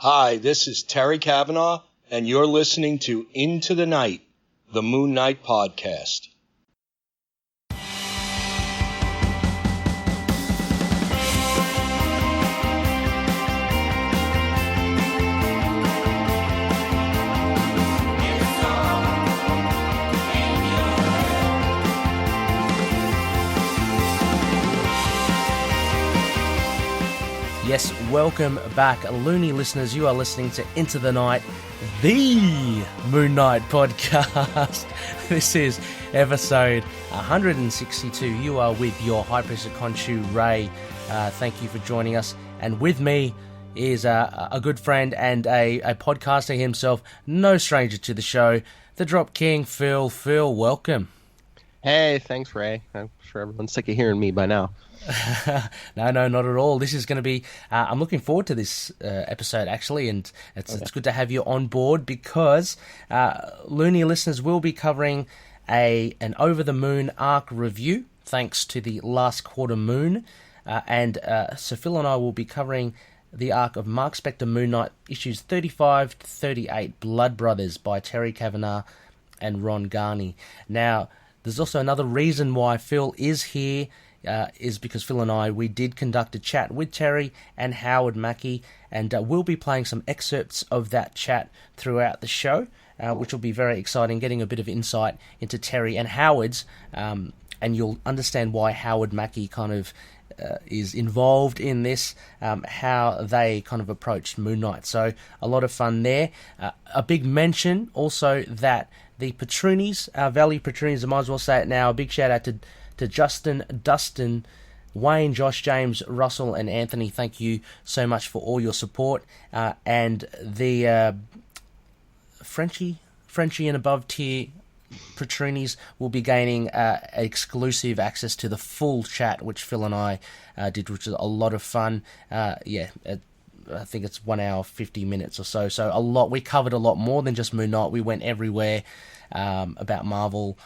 Hi, this is Terry Kavanagh, and you're listening to Into the Night, the Moon Knight podcast. Yes, welcome back, Looney listeners. You are listening to Into the Night, the Moon Knight podcast. This is episode 162. You are with your High Priest of Khonshu, Rey. Thank you for joining us. And with me is a good friend and a podcaster himself, no stranger to the show, the Drop King, Phil. Phil, welcome. Hey, thanks, Rey. I'm sure everyone's sick of hearing me by now. No, not at all. This is going to be... I'm looking forward to this episode, actually, and it's good to have you on board because Looney listeners will be covering an Over the Moon arc review, thanks to the last quarter moon, and so Phil and I will be covering the arc of Marc Spector Moon Knight, issues 35 to 38, Blood Brothers by Terry Kavanagh and Ron Garney. Now, there's also another reason why Phil is here, is because Phil and I, we did conduct a chat with Terry and Howard Mackie, and we'll be playing some excerpts of that chat throughout the show, which will be very exciting, getting a bit of insight into Terry and Howard's, and you'll understand why Howard Mackie kind of is involved in this, how they kind of approached Moon Knight. So a lot of fun there. A big mention also that the Patroonies, our Valley Patroonies, I might as well say it now, a big shout out to Justin, Dustin, Wayne, Josh, James, Russell, and Anthony. Thank you so much for all your support. And the Frenchie and above tier Patroonies will be gaining exclusive access to the full chat, which Phil and I did, which is a lot of fun. I think it's 1 hour, 50 minutes or so. So a lot. We covered a lot more than just Moon Knight. We went everywhere. About Marvel,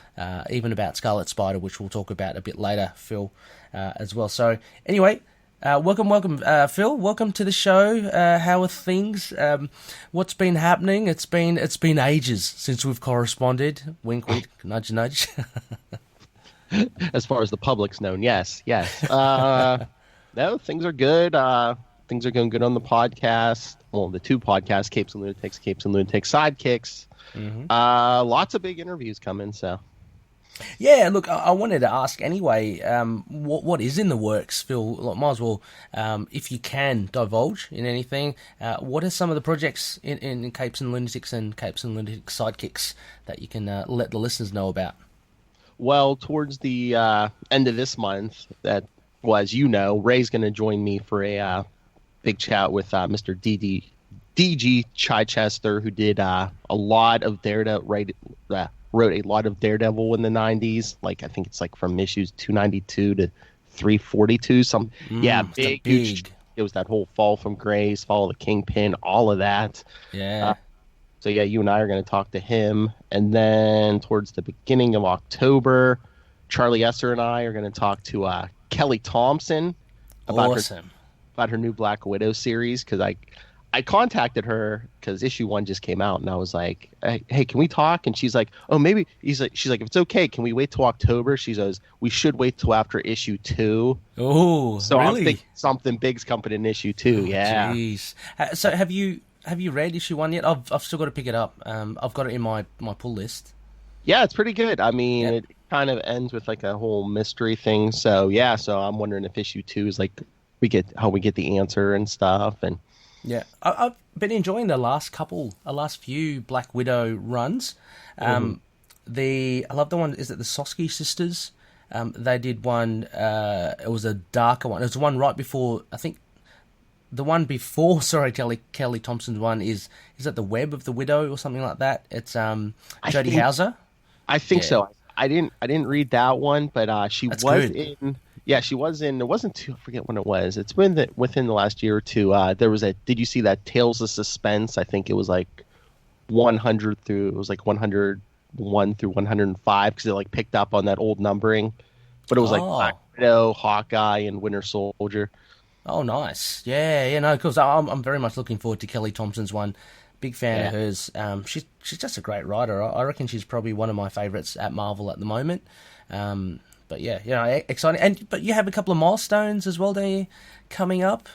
even about Scarlet Spider, which we'll talk about a bit later, Phil, as well. So anyway, welcome, Phil. Welcome to the show. How are things? What's been happening? It's been ages since we've corresponded. Wink, wink, nudge, nudge. As far as the public's known, yes. No, things are good. Things are going good on the podcast. Well, the two podcasts, Capes and Lunatics Sidekicks. Mm-hmm. Lots of big interviews coming, so. Yeah, look, I wanted to ask anyway, what is in the works, Phil? Look, might as well, if you can divulge in anything, what are some of the projects in Capes and Lunatics and Capes and Lunatics Sidekicks that you can let the listeners know about? Well, towards the end of this month, as you know, Ray's going to join me for a big chat with Mr. D.G. Chichester, who did a lot of Daredevil, wrote a lot of Daredevil in the 90s. Like, I think it's like from issues 292 to 342. Big. Huge. It was that whole Fall from Grace, Fall of the Kingpin, all of that. Yeah. So you and I are going to talk to him. And then towards the beginning of October, Charlie Esser and I are going to talk to Kelly Thompson about her new Black Widow series, because I contacted her because issue 1 just came out, and I was like, "Hey, can we talk?" And she's like, "Oh, maybe." She's like, "If it's okay, can we wait till October?" She says, "We should wait till after issue 2." Oh, so really? I'm thinking something big's coming in issue 2. Yeah. Jeez. So have you read issue 1 yet? I've still got to pick it up. I've got it in my pull list. Yeah, it's pretty good. I mean, It kind of ends with like a whole mystery thing. So yeah, so I'm wondering if issue 2 is like we get the answer and stuff. And yeah, I've been enjoying the last few Black Widow runs. I love the one. Is it the Sosky sisters? They did one. It was a darker one. It was the one right before. I think the one before. Sorry, Kelly Thompson's one is that the Web of the Widow or something like that. It's Jodie Hauser. I think so. I didn't read that one, but she That's was good. in. Yeah, she was in. It wasn't too. I forget when it was. It's been within the last year or two. There was Did you see that Tales of Suspense? I think it was like 100 through. It was like 101 through 105 because it like picked up on that old numbering. But it was like Black Widow, Hawkeye, and Winter Soldier. Oh, nice. Yeah, no, because I'm very much looking forward to Kelly Thompson's one. Big fan of hers. She's just a great writer. I reckon she's probably one of my favourites at Marvel at the moment. But yeah, exciting. But you have a couple of milestones as well, don't you, coming up?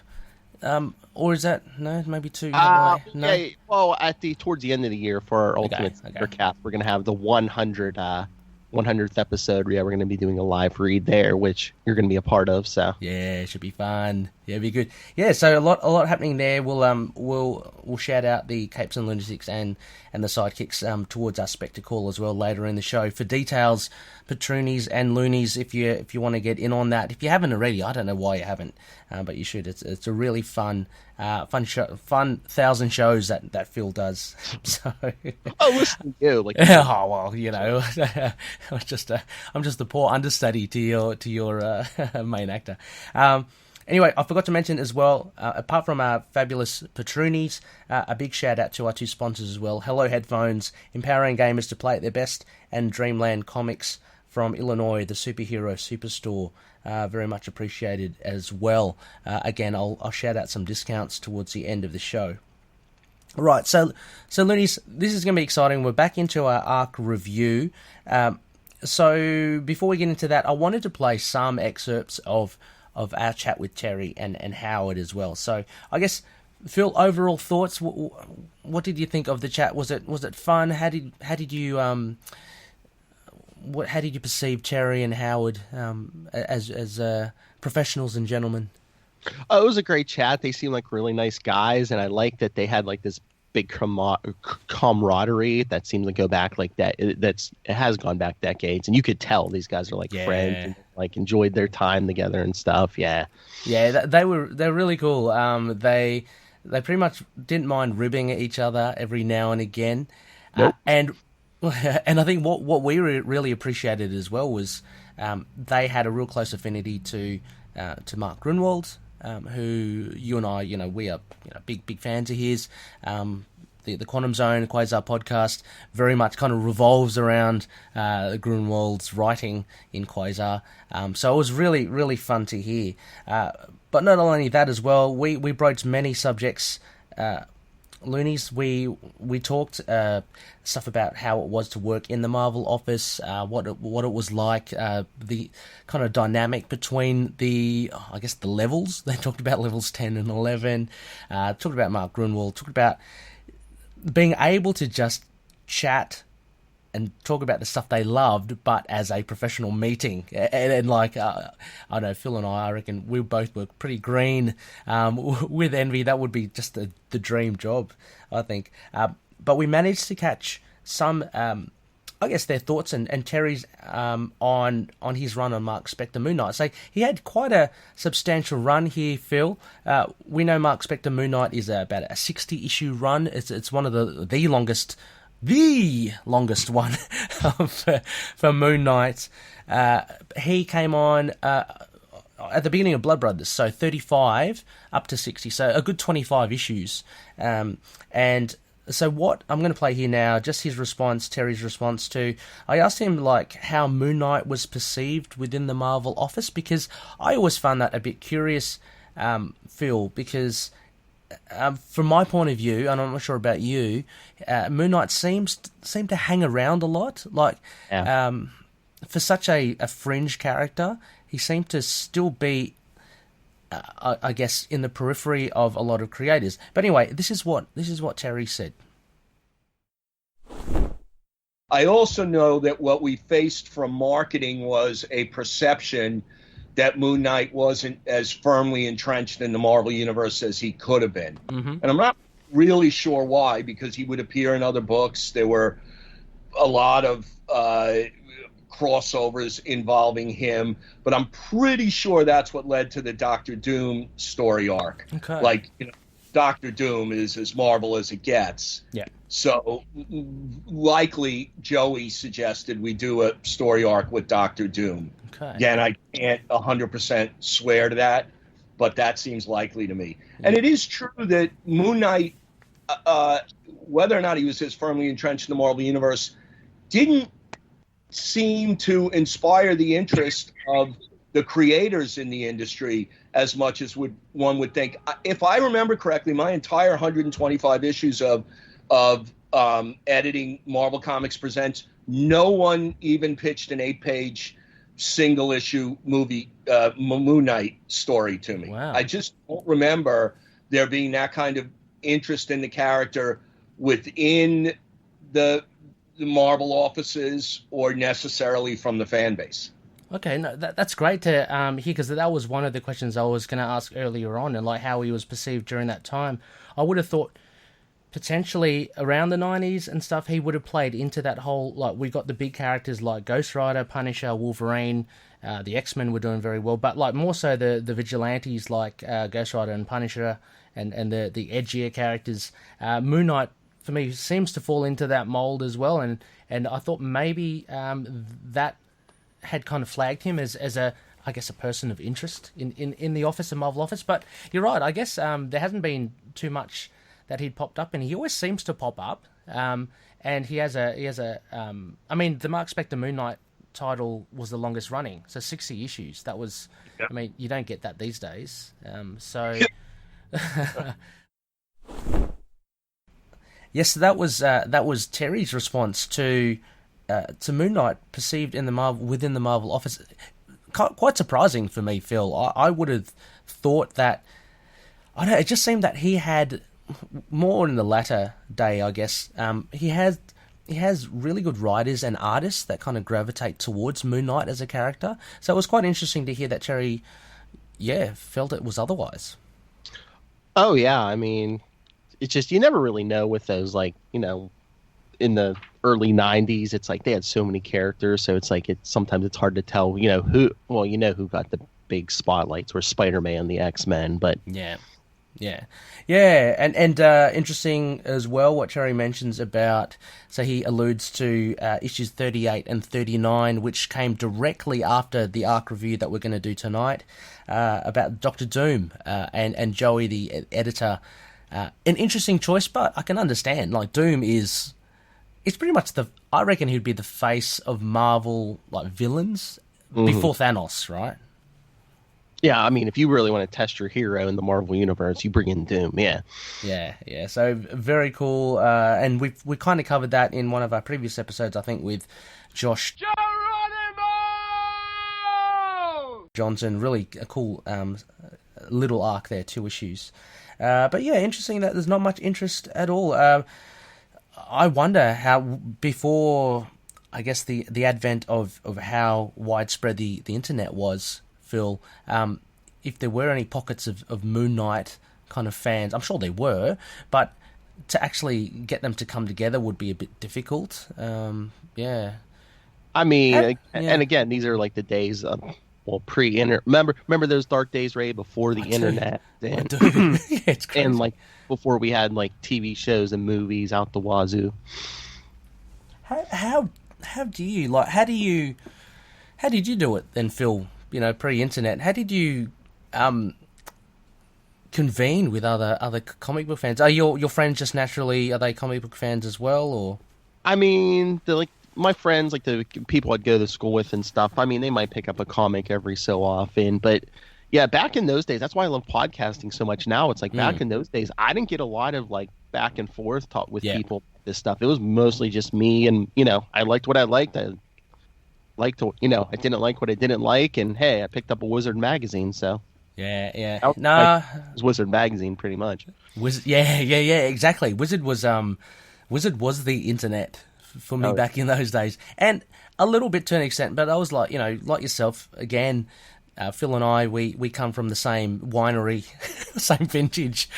Or is that maybe two? No. Yeah, well, towards the end of the year for our Ultimate Recap, we're gonna have the 100th episode. Yeah, we're gonna be doing a live read there, which you're gonna be a part of. So yeah, it should be fun. Yeah, it'll be good. Yeah, so a lot happening there. We'll shout out the Capes and Lunatics and the sidekicks towards our Spector call as well later in the show. For details, Patroonies and Loonies, if you want to get in on that. If you haven't already, I don't know why you haven't, but you should. It's a really fun show, fun 1,000 shows that Phil does. So listen to you, oh well, I'm just the poor understudy to your main actor. Anyway, I forgot to mention as well, apart from our fabulous Patroonies, a big shout out to our two sponsors as well. Hello Headphones, empowering gamers to play at their best, and Dreamland Comics from Illinois, the superhero superstore. Very much appreciated as well. Again, I'll shout out some discounts towards the end of the show. Right, so Loonies, this is going to be exciting. We're back into our arc review. So before we get into that, I wanted to play some excerpts of our chat with Terry and Howard as well. So I guess, Phil, overall thoughts. What did you think of the chat? Was it fun? How did you perceive Terry and Howard as professionals and gentlemen? Oh, it was a great chat. They seemed like really nice guys, and I like that they had like this big camaraderie that seems to go back like that. It has gone back decades, and you could tell these guys are like friends and like enjoyed their time together and stuff. Yeah, they're really cool. They pretty much didn't mind ribbing at each other every now and again. Nope. And I think what we really appreciated as well was they had a real close affinity to Marc Grunwald, who you and I, we are big fans of his. The Quantum Zone Quasar podcast very much kind of revolves around Grunwald's writing in Quasar. So it was really, really fun to hear. But not only that as well, we broached many subjects. Loonies, we talked stuff about how it was to work in the Marvel office, what it was like, the kind of dynamic between the levels. They talked about levels 10 and 11, talked about Marc Grunwald, talked about being able to just chat and talk about the stuff they loved, but as a professional meeting. And like, I know, Phil and I reckon we both were pretty green with envy. That would be just the dream job, I think. But we managed to catch some, their thoughts and Terry's on his run on Marc Spector Moon Knight. So he had quite a substantial run here, Phil. We know Marc Spector Moon Knight is about a 60-issue run. It's one of the longest one for Moon Knight. He came on at the beginning of Blood Brothers, so 35 up to 60, so a good 25 issues. And so what I'm going to play here now, just his response, Terry's response to, I asked him like how Moon Knight was perceived within the Marvel office, because I always found that a bit curious, Phil, because from my point of view, and I'm not sure about you, Moon Knight seemed to hang around a lot. Like, for such a fringe character, he seemed to still be, I guess, in the periphery of a lot of creators. But anyway, this is what Terry said. I also know that what we faced from marketing was a perception that Moon Knight wasn't as firmly entrenched in the Marvel Universe as he could have been. Mm-hmm. And I'm not really sure why, because he would appear in other books. There were a lot of crossovers involving him, but I'm pretty sure that's what led to the Doctor Doom story arc. Okay. Like, Doctor Doom is as Marvel as it gets. Yeah. So likely Joey suggested we do a story arc with Doctor Doom. Okay. Again, I can't 100% swear to that, but that seems likely to me. Yeah. And it is true that Moon Knight, whether or not he was as firmly entrenched in the Marvel Universe, didn't seem to inspire the interest of the creators in the industry as much as one would think. If I remember correctly, my entire 125 issues of editing Marvel Comics Presents, no one even pitched an 8-page single issue movie Moon Knight story to me. Wow. I just don't remember there being that kind of interest in the character within the Marvel offices or necessarily from the fan base. Okay, no, that's great to hear, because that was one of the questions I was going to ask earlier on, and like how he was perceived during that time. I would have thought potentially around the 90s and stuff, he would have played into that whole, like, we got the big characters like Ghost Rider, Punisher, Wolverine, the X-Men were doing very well, but like more so the vigilantes like Ghost Rider and Punisher and the edgier characters. Moon Knight, for me, seems to fall into that mold as well, and I thought maybe that had kind of flagged him as a, I guess, a person of interest in the office, the Marvel office. But you're right, I guess there hasn't been too much that he'd popped up, and he always seems to pop up. And he has a I mean, the Marc Spector Moon Knight title was the longest running, so 60 issues. That was, yep. I mean, you don't get that these days. So yes, so that was Terry's response to Moon Knight perceived in within the Marvel office. Quite surprising for me, Phil. I would have thought that, I don't know, it just seemed that he had more in the latter day, I guess. He has really good writers and artists that kind of gravitate towards Moon Knight as a character. So it was quite interesting to hear that Terry, felt it was otherwise. Oh yeah, I mean, it's just, you never really know with those, like, you know, in the early 90s, it's like they had so many characters, so it's like sometimes it's hard to tell, you know, who got the big spotlights were Spider-Man, the X-Men, but yeah, and interesting as well what Terry mentions about, so he alludes to issues 38 and 39, which came directly after the arc review that we're going to do tonight, about Dr. Doom and Joey, the editor. An interesting choice, but I can understand, like, Doom is... It's pretty much I reckon he'd be the face of Marvel, like, villains before Thanos, right? Yeah, I mean, if you really want to test your hero in the Marvel universe, you bring in Doom, yeah. Yeah. So very cool, and we kind of covered that in one of our previous episodes, I think, with Josh Johnson. Really a cool little arc there, 2 issues. But yeah, interesting that there's not much interest at all. I wonder how, before, I guess, the advent of how widespread the internet was, Phil, if there were any pockets of Moon Knight kind of fans. I'm sure there were, but to actually get them to come together would be a bit difficult. Yeah. I mean, and again, these are like the days of, well, pre-internet. Remember those dark days, Ray, before the internet, and, it's crazy. And like before we had like TV shows and movies out the wazoo. How do you, like, how did you do it then, Phil? You know, pre-internet. How did you convene with other comic book fans? Are your friends just naturally, are they comic book fans as well, or? I mean, they're like my friends, like the people I'd go to school with and stuff. I mean, they might pick up a comic every so often, but yeah, back in those days, that's why I love podcasting so much now. It's like back in those days, I didn't get a lot of like back and forth talk with people. This stuff, it was mostly just me, and you know, I liked what I liked. I didn't like what I didn't like, and hey, I picked up a Wizard magazine, so yeah. It was Wizard magazine pretty much. Exactly. Wizard was the internet for me back in those days, and a little bit to an extent, but I was like, you know, like yourself again. Phil and I, we come from the same winery, same vintage.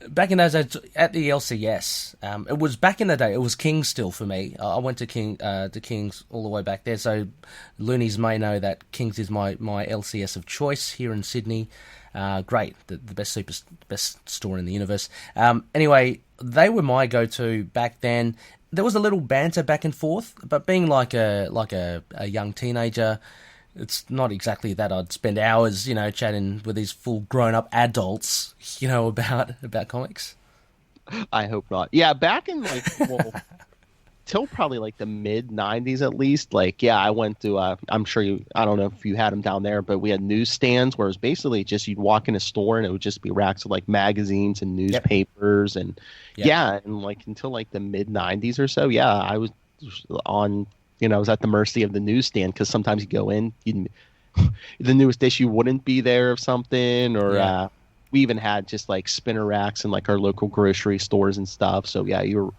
Back in those days, at the LCS, it was back in the day. It was King's still for me. I went to King's all the way back there. So, loonies may know that King's is my LCS of choice here in Sydney. Great, the best store in the universe. Anyway, they were my go-to back then. There was a little banter back and forth, but being like a young teenager, it's not exactly that I'd spend hours, you know, chatting with these full grown-up adults, you know, about comics. I hope not. Yeah, back in like, well, till probably like the mid 90s at least. Like, yeah, I went to I'm sure I don't know if you had them down there, but we had newsstands where it was basically just you'd walk in a store and it would just be racks of like magazines and newspapers. And and like until like the mid 90s or so, I was on, I was at the mercy of the newsstand, because sometimes you go in, the newest issue wouldn't be there of something, or we even had just like spinner racks in like our local grocery stores and stuff. So you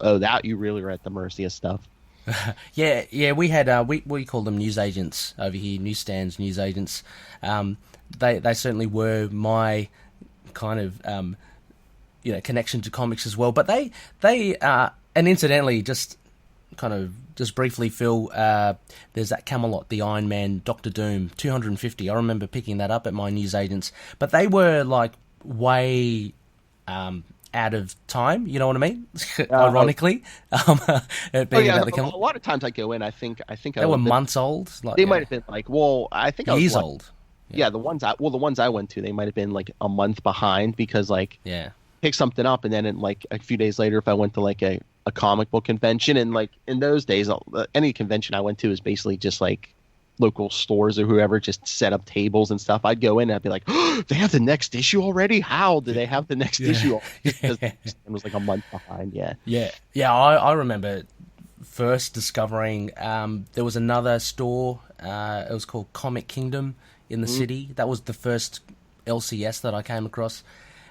really were at the mercy of stuff. We had we call them newsagents over here, newsstands, newsagents. They certainly were my kind of connection to comics as well. But they and incidentally, just briefly, Phil, there's that Camelot, the Iron Man, Doctor Doom, 250. I remember picking that up at my newsagents, but they were like way out of time, you know what I mean? Ironically, it being about the Camelot. A lot of times I go in, I think they were months old. Like, they might have been like, I think I was years old. Yeah, the ones I went to, they might have been like a month behind, because like pick something up, and then like a few days later, if I went to like a comic book convention, and like in those days, any convention I went to is basically just like local stores or whoever just set up tables and stuff. I'd go in and I'd be like, oh, they have the next issue already? How do they have the next issue? Because it was like a month behind. I remember first discovering there was another store, it was called Comic Kingdom in the city. That was the first LCS that I came across,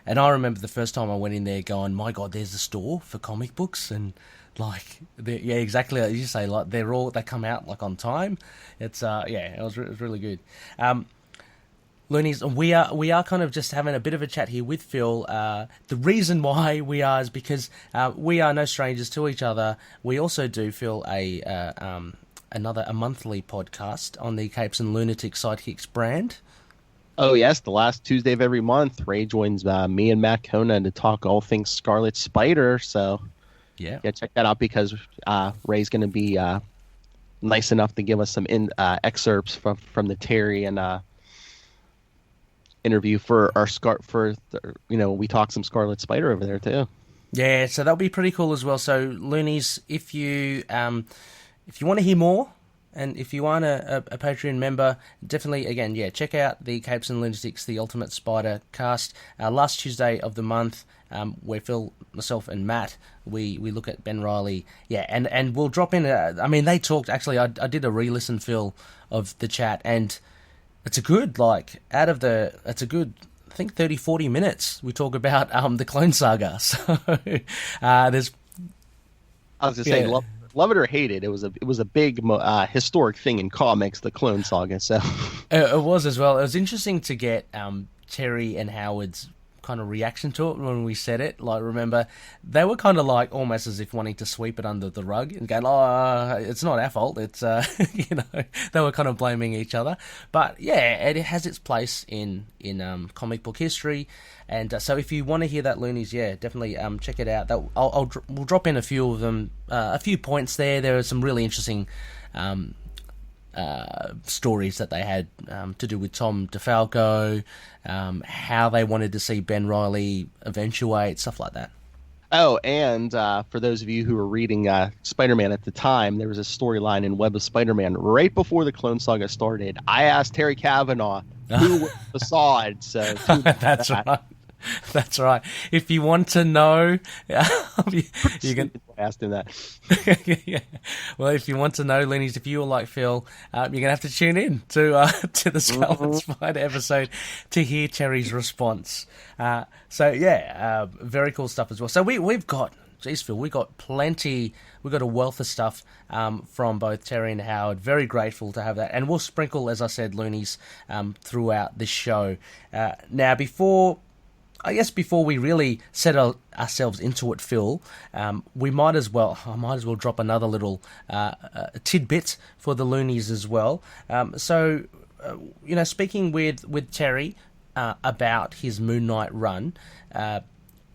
and I remember the first time I went in there going, my God, there's a store for comic books. And like, exactly like you say, like they come out like on time. It's it was really good. Loonies, we are kind of just having a bit of a chat here with Phil. The reason why we are is because we are no strangers to each other. We also do, Phil, a monthly podcast on the Capes and Lunatics Sidekicks brand. Oh, yes, the last Tuesday of every month, Ray joins me and Matt Kona to talk all things Scarlet Spider. So, check that out, because Ray's going to be nice enough to give us some excerpts from the Terry and interview for our we talk some Scarlet Spider over there too. Yeah, so that'll be pretty cool as well. So, Loonies, if you want to hear more, and if you aren't a Patreon member, definitely, again, check out the Capes and Lunatics, the Ultimate Spider cast. Last Tuesday of the month, where Phil, myself, and Matt, we look at Ben Reilly. And we'll drop in, they talked, actually, I did a re-listen, Phil, of the chat, and it's a good, I think 30, 40 minutes we talk about the Clone Saga. So, there's... I was going to say, love it or hate it, it was a big historic thing in comics, the Clone Saga. So it was as well. It was interesting to get Terry and Howard's kind of reaction to it when we said it. Like, remember, they were kind of like almost as if wanting to sweep it under the rug and going, it's not our fault. It's they were kind of blaming each other. But it has its place in comic book history. And so if you want to hear that, Loonies, definitely check it out. We'll drop in a few of them, a few points there. There are some really interesting stories that they had to do with Tom DeFalco, how they wanted to see Ben Reilly eventuate, stuff like that. Oh, and for those of you who were reading Spider-Man at the time, there was a storyline in Web of Spider-Man right before the Clone Saga started. I asked Terry Kavanagh who was Facade, so that's right. That's right. If you want to know, you can ask him that. Well, if you want to know, Loonies, if you were like Phil, you're gonna have to tune in to the Scarlet Spider episode to hear Terry's response. Very cool stuff as well. So we've got, geez, Phil, we got plenty. We've got a wealth of stuff from both Terry and Howard. Very grateful to have that, and we'll sprinkle, as I said, Loonies, throughout this show. Now, before we really set ourselves into it, Phil, I might as well drop another little tidbit for the Loonies as well. Speaking with Terry about his Moon Knight run,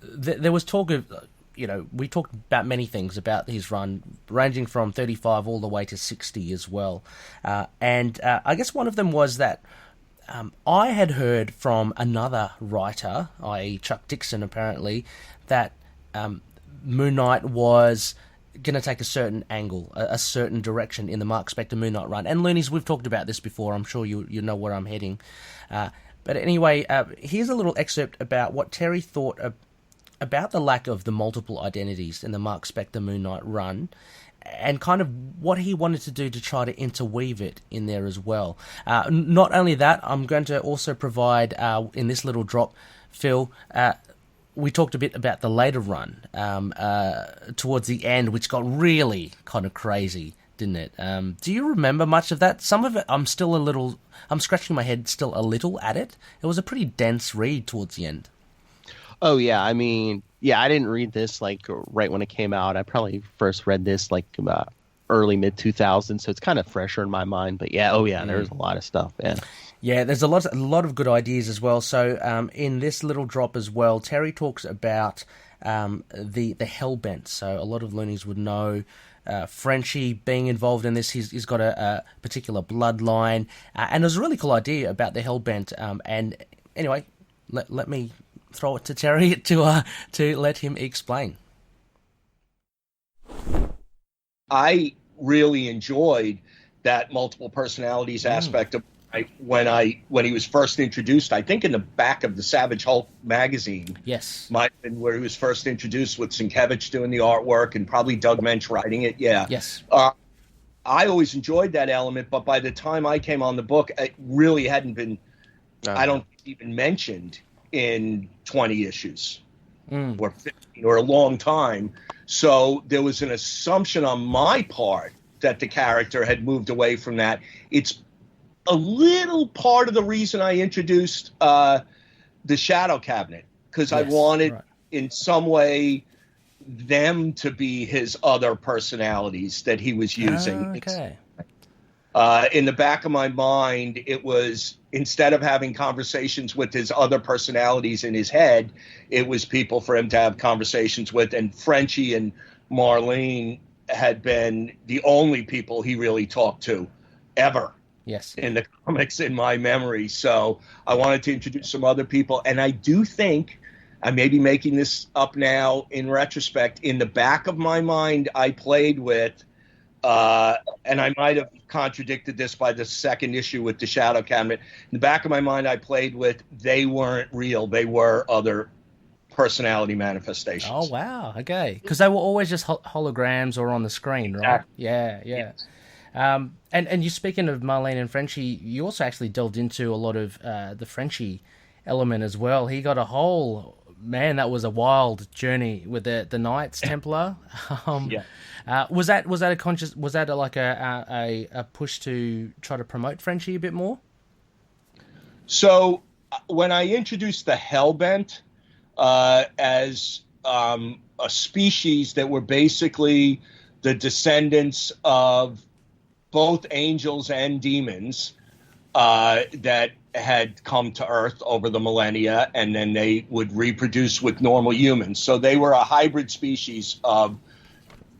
there was talk of, we talked about many things about his run, ranging from 35 all the way to 60 as well. And I guess one of them was that I had heard from another writer, i.e. Chuck Dixon apparently, that Moon Knight was going to take a certain angle, a certain direction in the Marc Spector Moon Knight run. And Loonies, we've talked about this before. I'm sure you know where I'm heading. But anyway, here's a little excerpt about what Terry thought about the lack of the multiple identities in the Marc Spector Moon Knight run, and kind of what he wanted to do to try to interweave it in there as well. Not only that, I'm going to also provide, in this little drop, Phil, we talked a bit about the later run towards the end, which got really kind of crazy, didn't it? Do you remember much of that? Some of it, I'm scratching my head still a little at it. It was a pretty dense read towards the end. Oh, yeah. I mean, yeah, I didn't read this like right when it came out. I probably first read this like early mid-2000s, so it's kind of fresher in my mind. But yeah, there's a lot of stuff. Yeah, there's a lot of good ideas as well. So in this little drop as well, Terry talks about the Hellbent. So a lot of loonies would know Frenchie being involved in this. He's got a particular bloodline, and there's a really cool idea about the Hellbent. And anyway, let me throw it to Terry to let him explain. I really enjoyed that multiple personalities aspect of when he was first introduced. I think in the back of the Savage Hulk magazine. Yes, might have been where he was first introduced, with Sienkiewicz doing the artwork and probably Doug Mensch writing it. Yeah. Yes. I always enjoyed that element, but by the time I came on the book, it really hadn't been. I don't think even mentioned in 20 issues or 15 or a long time. So there was an assumption on my part that the character had moved away from that. It's a little part of the reason I introduced the Shadow Cabinet, because I wanted in some way them to be his other personalities that he was using. Okay. In the back of my mind, it was, instead of having conversations with his other personalities in his head, it was people for him to have conversations with. And Frenchie and Marlene had been the only people he really talked to ever. Yes. In the comics, in my memory. So I wanted to introduce some other people. And I do think, I may be making this up now in retrospect, in the back of my mind, I played with, and I might have contradicted this by the second issue with the Shadow Cabinet. In the back of my mind, I played with, they weren't real. They were other personality manifestations. Oh, wow. Okay. Because they were always just holograms or on the screen, right? Yeah. Yes. And you, speaking of Marlene and Frenchie, you also actually delved into a lot of the Frenchie element as well. He got a whole, man, that was a wild journey with the Knights Templar. Was that a conscious? Was that a push to try to promote Frenchie a bit more? So when I introduced the Hellbent as a species that were basically the descendants of both angels and demons that had come to Earth over the millennia, and then they would reproduce with normal humans. So they were a hybrid species of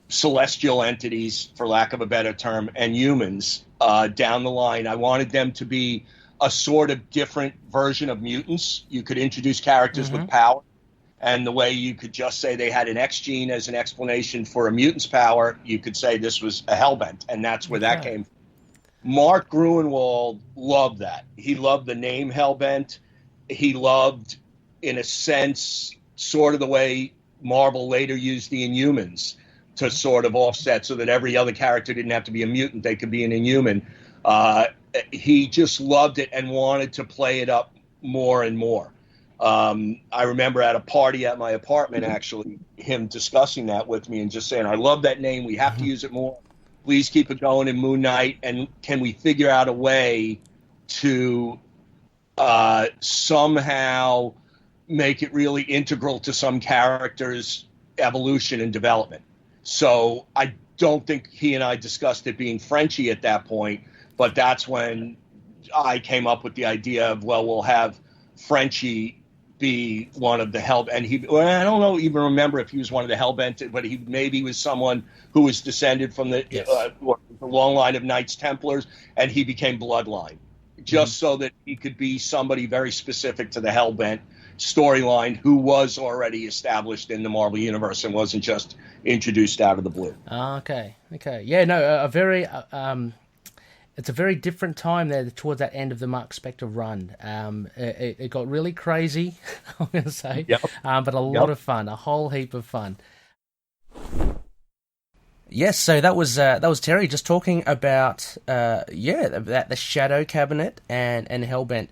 celestial entities, for lack of a better term, and humans down the line. I wanted them to be a sort of different version of mutants. You could introduce characters with power, and the way you could just say they had an X gene as an explanation for a mutant's power, you could say this was a Hellbent, and that's where that came from. Mark Gruenwald loved that. He loved the name Hellbent. He loved, in a sense, sort of the way Marvel later used the Inhumans to sort of offset so that every other character didn't have to be a mutant. They could be an Inhuman. He just loved it and wanted to play it up more and more. I remember at a party at my apartment, actually, him discussing that with me and just saying, I love that name. We have to use it more. Please keep it going in Moon Knight. And can we figure out a way to somehow make it really integral to some character's evolution and development? So I don't think he and I discussed it being Frenchie at that point, but that's when I came up with the idea of, well, we'll have Frenchie be one of the Hellbent. And I don't even remember if he was one of the Hellbent, but he maybe was someone who was descended from the long line of Knights Templars, and he became Bloodline, just so that he could be somebody very specific to the Hellbent storyline who was already established in the Marvel Universe and wasn't just introduced out of the blue. Okay. Yeah, no, it's a very different time there towards that end of the Marc Spector run. It got really crazy, I'm going to say, but a lot of fun, a whole heap of fun. Yes, so that was Terry just talking about the Shadow Cabinet and Hellbent.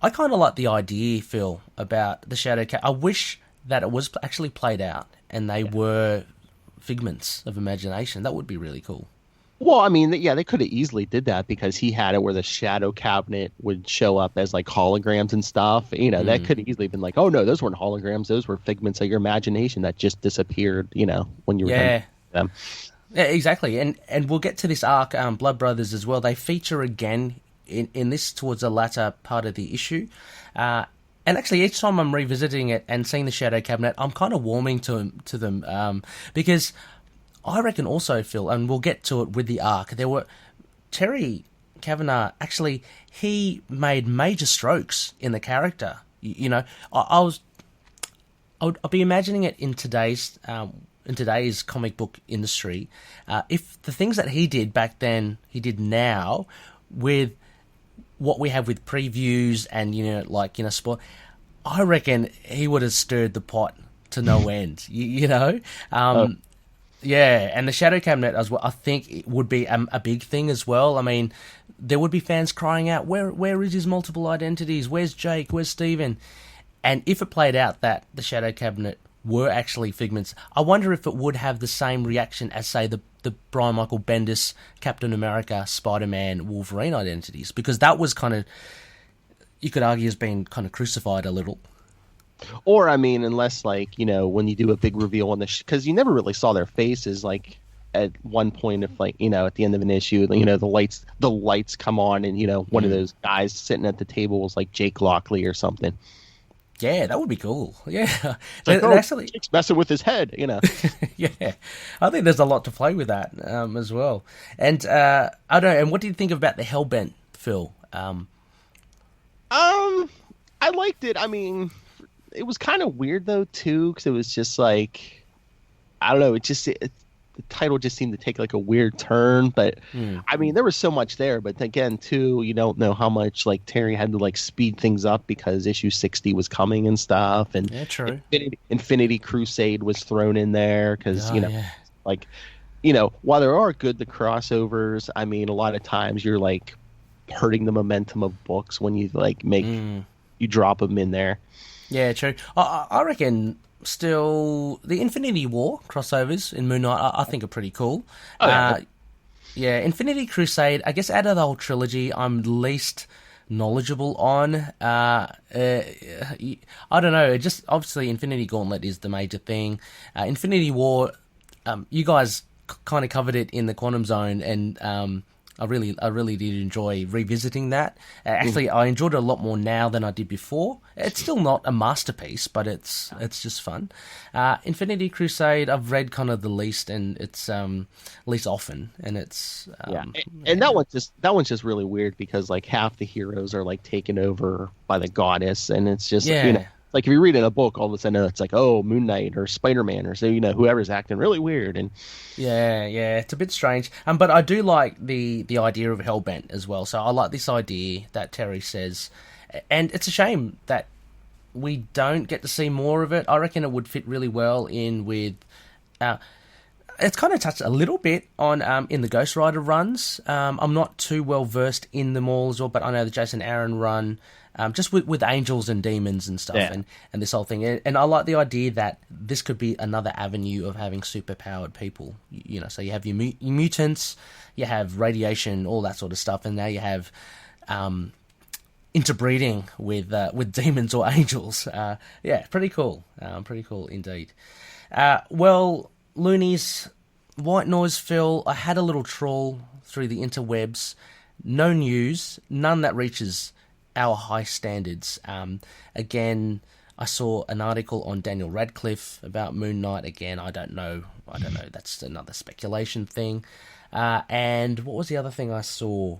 I kind of like the idea, Phil, about the Shadow Cabinet. I wish that it was actually played out and they were figments of imagination. That would be really cool. Well, I mean, they could have easily did that because he had it where the Shadow Cabinet would show up as like holograms and stuff. You know, that could have easily been like, oh no, those weren't holograms; those were figments of your imagination that just disappeared. You know, when you were done with them. Yeah, exactly. And we'll get to this arc, Blood Brothers as well. They feature again in this towards the latter part of the issue. And actually, each time I'm revisiting it and seeing the Shadow Cabinet, I'm kind of warming to them because I reckon also, Phil, and we'll get to it with the arc, there were Terry Kavanagh, actually, he made major strokes in the character. You know, I'll be imagining it in today's comic book industry. If the things that he did back then, he did now, with what we have with previews and, sport, I reckon he would have stirred the pot to no end, you know? Yeah, and the Shadow Cabinet as well, I think it would be a big thing as well. I mean, there would be fans crying out, where is his multiple identities? Where's Jake? Where's Stephen? And if it played out that the Shadow Cabinet were actually figments, I wonder if it would have the same reaction as, say, the Brian Michael Bendis, Captain America, Spider-Man, Wolverine identities, because that was kind of, you could argue, has been kind of crucified a little. Or, I mean, unless, like, you know, when you do a big reveal on the... Because you never really saw their faces, like, at one point, if, like, you know, at the end of an issue, you know, the lights come on and, you know, one of those guys sitting at the table was, like, Jake Lockley or something. Yeah, that would be cool. Yeah. Like, actually, Jake's messing with his head, you know. Yeah. I think there's a lot to play with that as well. And, I don't know, and what do you think about the Hellbent, Phil? I liked it. I mean... It was kind of weird, though, too, because it was just like, I don't know, the title just seemed to take like a weird turn, but I mean, there was so much there, but again, too, you don't know how much like Terry had to like speed things up because issue 60 was coming and stuff, and true. Infinity Crusade was thrown in there because, like, you know, while there are the crossovers, I mean, a lot of times you're like hurting the momentum of books when you like you drop them in there. Yeah, true. I reckon still the Infinity War crossovers in Moon Knight I think are pretty cool. Infinity Crusade, I guess out of the whole trilogy, I'm least knowledgeable on. I don't know, just obviously Infinity Gauntlet is the major thing. Infinity War, you guys kind of covered it in the Quantum Zone, and I really did enjoy revisiting that. Actually, I enjoyed it a lot more now than I did before. It's still not a masterpiece, but it's just fun. Infinity Crusade, I've read kind of the least, and it's least often, and it's and that one's just really weird because like half the heroes are like taken over by the goddess, and it's just you know. Like if you read in a book, all of a sudden it's like, oh, Moon Knight or Spider-Man or so, you know, whoever's acting really weird. And yeah, it's a bit strange. But I do like the idea of Hellbent as well. So I like this idea that Terry says, and it's a shame that we don't get to see more of it. I reckon it would fit really well in with. It's kind of touched a little bit on in the Ghost Rider runs. I'm not too well versed in them all as well, but I know the Jason Aaron run. Just with angels and demons and stuff, and this whole thing. And I like the idea that this could be another avenue of having superpowered people. You know, so you have your mutants, you have radiation, all that sort of stuff, and now you have interbreeding with demons or angels. Pretty cool. Pretty cool indeed. Well, Loonies, White Noise, Phil, I had a little trawl through the interwebs. No news, none that reaches our high standards. Again, I saw an article on Daniel Radcliffe about Moon Knight. Again, I don't know. That's another speculation thing. And what was the other thing I saw?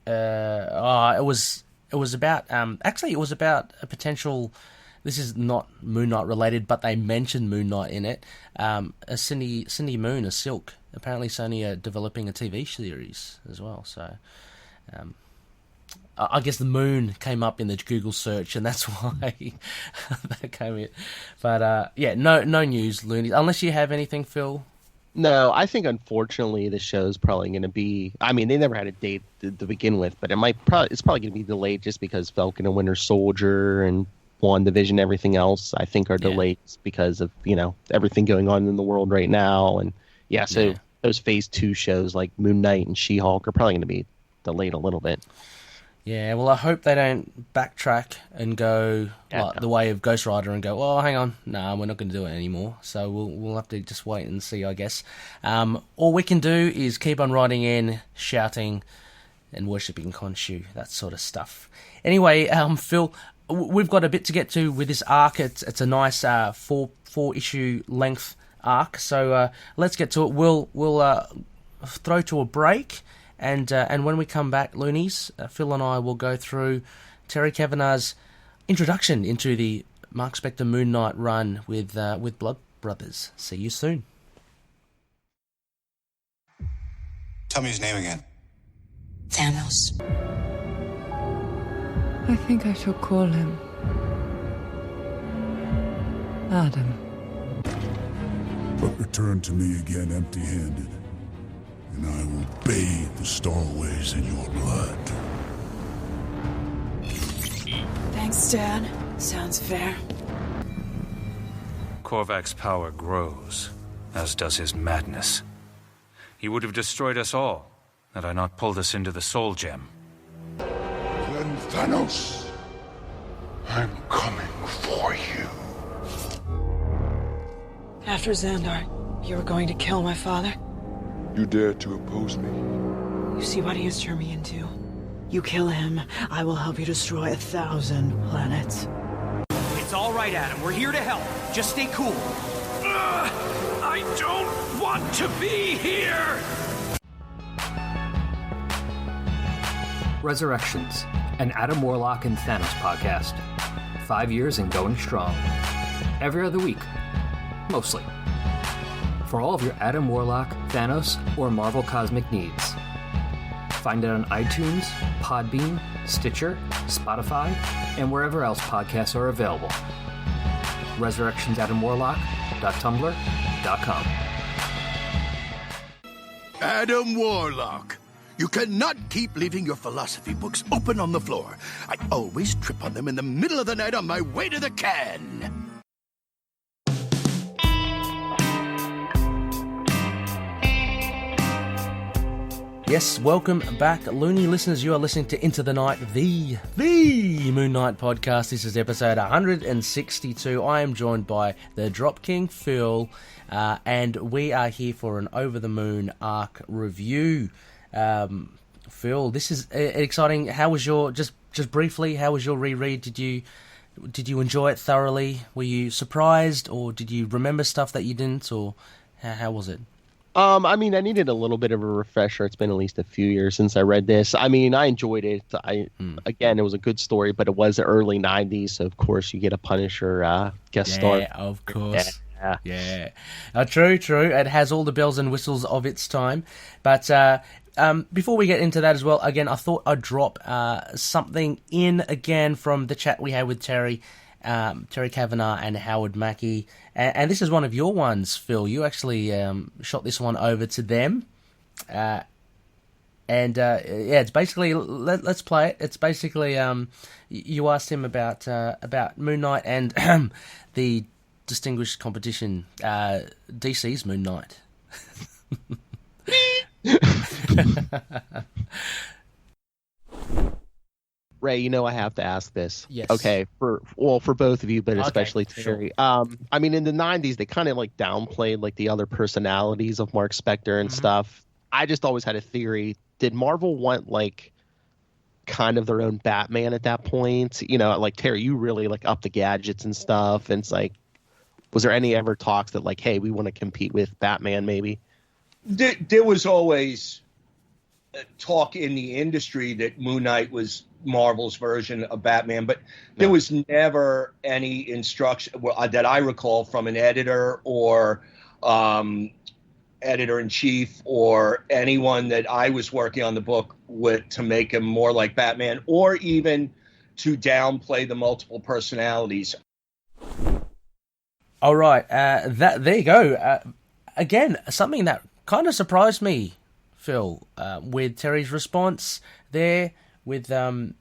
It was it was about a potential. This is not Moon Knight related, but they mentioned Moon Knight in it. A Cindy Moon, a Silk. Apparently, Sony are developing a TV series as well. So, I guess the Moon came up in the Google search, and that's why that came in. But no news, Looney. Unless you have anything, Phil. No, I think unfortunately the show's probably going to be. I mean, they never had a date to begin with, but it's probably going to be delayed just because Falcon and Winter Soldier and WandaVision, everything else, I think are delayed because of everything going on in the world right now, and those Phase 2 shows like Moon Knight and She-Hulk are probably going to be delayed a little bit. Yeah, well, I hope they don't backtrack and go the way of Ghost Rider and go, oh, hang on, no, we're not going to do it anymore. So we'll have to just wait and see, I guess. All we can do is keep on writing in, shouting, and worshipping Khonshu, that sort of stuff. Anyway, Phil, we've got a bit to get to with this arc. It's a nice four issue length arc. So let's get to it. We'll throw to a break. And when we come back, Loonies, Phil and I will go through Terry Kavanagh's introduction into the Marc Spector Moon Knight run with Blood Brothers. See you soon. Tell me his name again. Thanos. I think I shall call him Adam. But return to me again empty-handed, and I will bathe the Starways in your blood. Thanks, Dad. Sounds fair. Korvac's power grows, as does his madness. He would have destroyed us all, had I not pulled us into the Soul Gem. Then Thanos, I'm coming for you. After Xandar, you were going to kill my father? You dare to oppose me? You see what he has turned me into? You kill him, I will help you destroy 1,000 planets. It's all right, Adam. We're here to help. Just stay cool. I don't want to be here! Resurrections, an Adam Warlock and Thanos podcast. 5 years and going strong. Every other week. Mostly. For all of your Adam Warlock, Thanos, or Marvel cosmic needs. Find it on iTunes, Podbean, Stitcher, Spotify, and wherever else podcasts are available. ResurrectionsAdamWarlock.tumblr.com. Adam Warlock. You cannot keep leaving your philosophy books open on the floor. I always trip on them in the middle of the night on my way to the can. Yes, welcome back, Looney listeners. You are listening to Into the Night, the Moon Knight podcast. This is episode 162. I am joined by the Drop King, Phil, and we are here for an Over the Moon arc review. Phil, this is exciting. How was your, just briefly, how was your reread? Did you enjoy it thoroughly? Were you surprised, or did you remember stuff that you didn't, or how was it? I mean, I needed a little bit of a refresher. It's been at least a few years since I read this. I mean, I enjoyed it. Again, it was a good story, but it was the early 90s, so of course you get a Punisher guest star. Yeah, of course. Yeah. True. It has all the bells and whistles of its time. But before we get into that as well, again, I thought I'd drop something in again from the chat we had with Terry Kavanagh and Howard Mackie. And this is one of your ones, Phil. You actually shot this one over to them. It's basically, let's play it. It's basically, you asked him about Moon Knight and the distinguished competition, DC's Moon Knight. Ray, I have to ask this. Yes. Okay, for both of you, but especially Terry. Sure. I mean, in the 90s, they kind of like downplayed like the other personalities of Marc Spector and stuff. I just always had a theory. Did Marvel want like kind of their own Batman at that point? Like Terry, you really like up the gadgets and stuff. And it's like, was there any ever talks that like, hey, we want to compete with Batman maybe? There was always talk in the industry that Moon Knight was Marvel's version of Batman, but there was never any instruction that I recall from an editor or editor-in-chief or anyone that I was working on the book with to make him more like Batman, or even to downplay the multiple personalities. All right, there you go. Again, something that kind of surprised me, Phil, with Terry's response there, with the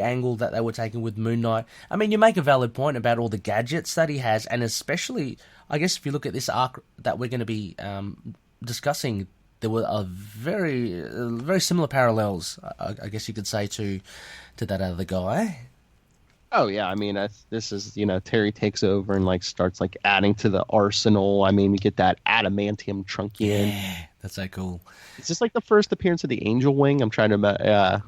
angle that they were taking with Moon Knight. I mean, you make a valid point about all the gadgets that he has, and especially, I guess, if you look at this arc that we're going to be discussing, there were very similar parallels, I guess you could say, to that other guy. Oh yeah, I mean, this is, Terry takes over and like starts like adding to the arsenal. I mean, we get that adamantium truncheon. Yeah, that's so cool. Is this like the first appearance of the Angel Wing? I'm trying to.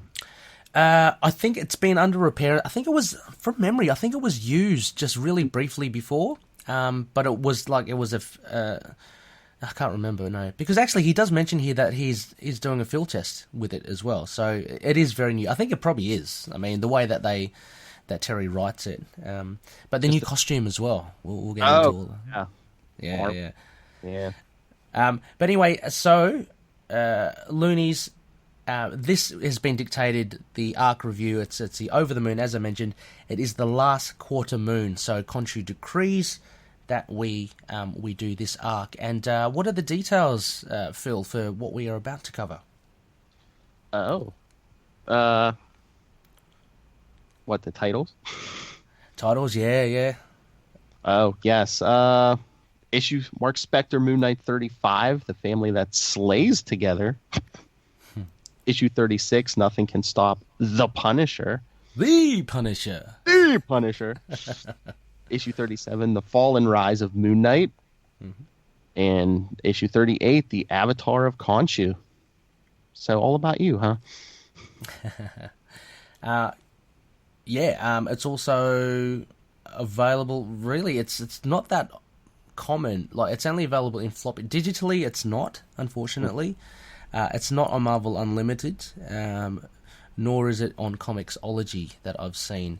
I think it's been under repair. I think it was, from memory, I think it was used just really briefly before. But it was I can't remember, no. Because actually he does mention here that he's doing a field test with it as well. So it is very new. I think it probably is. I mean, the way that Terry writes it. But the new costume as well. We'll get into all that. Yeah. But anyway, so Loonies, this has been dictated, the arc review. It's the Over the Moon, as I mentioned. It is the last quarter moon, so Khonshu decrees that we do this arc. And what are the details, Phil, for what we are about to cover? What, the titles? Titles, yeah. Oh, yes. Issue Marc Spector, Moon Knight 35, The Family That Slays Together. Issue 36, Nothing Can Stop the Punisher. The Punisher. Issue 37, The Fall and Rise of Moon Knight. Mm-hmm. And issue 38, The Avatar of Khonshu. So all about you, huh? It's also available. Really, it's not that common. Like, it's only available in floppy. Digitally, it's not, unfortunately. It's not on Marvel Unlimited, nor is it on Comixology that I've seen.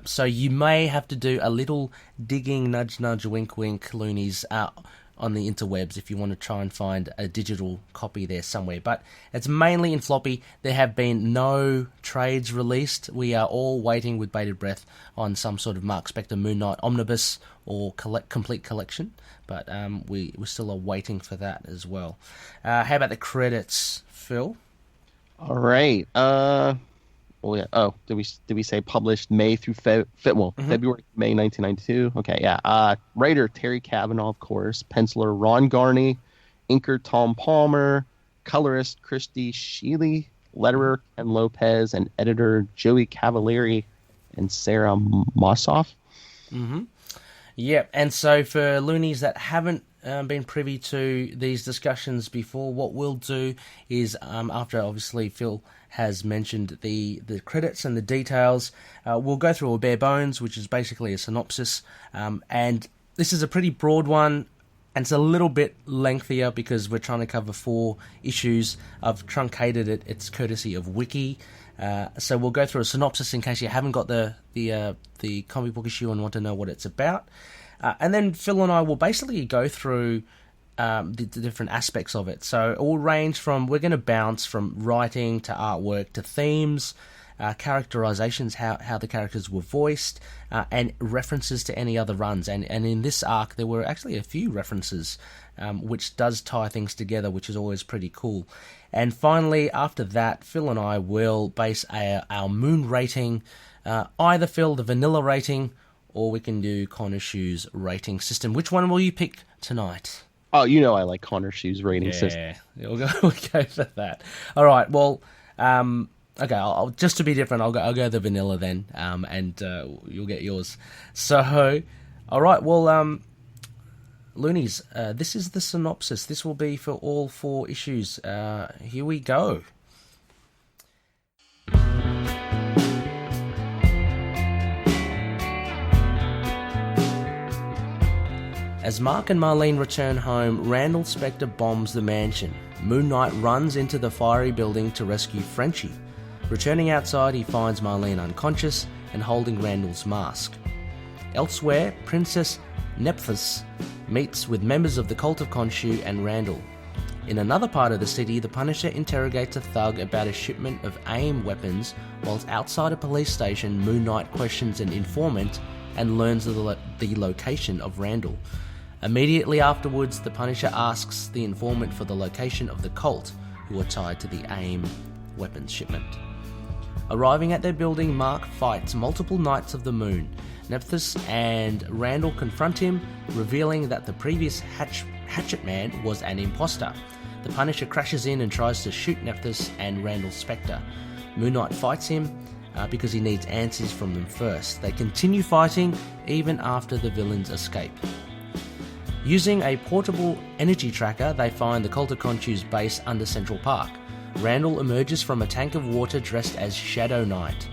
So you may have to do a little digging, nudge, nudge, wink, wink, loonies, on the interwebs if you want to try and find a digital copy there somewhere. But it's mainly in floppy. There have been no trades released. We are all waiting with bated breath on some sort of Marc Spector Moon Knight omnibus or complete collection. But we still are waiting for that as well. How about the credits, Phil? All right. Did we say published May through February, May 1992? Okay, yeah. Writer Terry Kavanagh, of course. Penciler Ron Garney. Inker Tom Palmer. Colorist Christie Scheele. Letterer Ken Lopez. And editor Joey Cavalieri and Sarra Mossoff. Mm-hmm. Yep, and so for loonies that haven't been privy to these discussions before, what we'll do is, after obviously Phil has mentioned the credits and the details, we'll go through a bare bones, which is basically a synopsis, and this is a pretty broad one, and it's a little bit lengthier because we're trying to cover 4 issues. I've truncated it. It's courtesy of Wiki. So we'll go through a synopsis in case you haven't got the comic book issue and want to know what it's about. And then Phil and I will basically go through the different aspects of it. So it will range from, we're going to bounce from writing to artwork to themes, characterizations, how the characters were voiced, and references to any other runs. And in this arc, there were actually a few references, which does tie things together, which is always pretty cool. And finally, after that, Phil and I will base our moon rating, either Phil, the vanilla rating, or we can do Khonshu's rating system. Which one will you pick tonight? Oh, I like Khonshu's rating system. Yeah, we'll go for that. All right, well, okay, I'll just to be different, I'll go the vanilla then, and you'll get yours. So, all right, well, loonies, this is the synopsis. This will be for all 4 issues. Here we go. As Marc and Marlene return home, Randall Spector bombs the mansion. Moon Knight runs into the fiery building to rescue Frenchie. Returning outside, he finds Marlene unconscious and holding Randall's mask. Elsewhere, Princess Nephthys meets with members of the Cult of Khonshu and Randall. In another part of the city, the Punisher interrogates a thug about a shipment of AIM weapons, whilst outside a police station, Moon Knight questions an informant and learns the location of Randall. Immediately afterwards, the Punisher asks the informant for the location of the cult, who are tied to the AIM weapons shipment. Arriving at their building, Marc fights multiple Knights of the Moon. Nephthys and Randall confront him, revealing that the previous Hatchet Man was an imposter. The Punisher crashes in and tries to shoot Nephthys and Randall's Spector. Moon Knight fights him because he needs answers from them first. They continue fighting even after the villains escape. Using a portable energy tracker, they find the Cult of Khonshu's base under Central Park. Randall emerges from a tank of water dressed as Shadow Knight.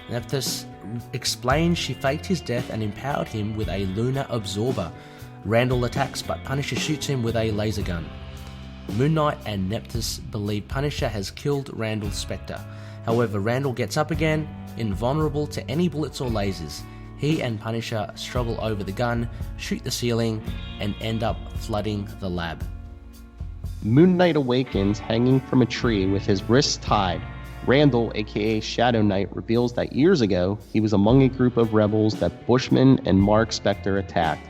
Nephthys explains she faked his death and empowered him with a lunar absorber. Randall attacks, but Punisher shoots him with a laser gun. Moon Knight and Nephthys believe Punisher has killed Randall's Spectre. However, Randall gets up again, invulnerable to any bullets or lasers. He and Punisher struggle over the gun, shoot the ceiling, and end up flooding the lab. Moon Knight awakens hanging from a tree with his wrists tied. Randall, aka Shadow Knight, reveals that years ago he was among a group of rebels that Bushman and Marc Spector attacked.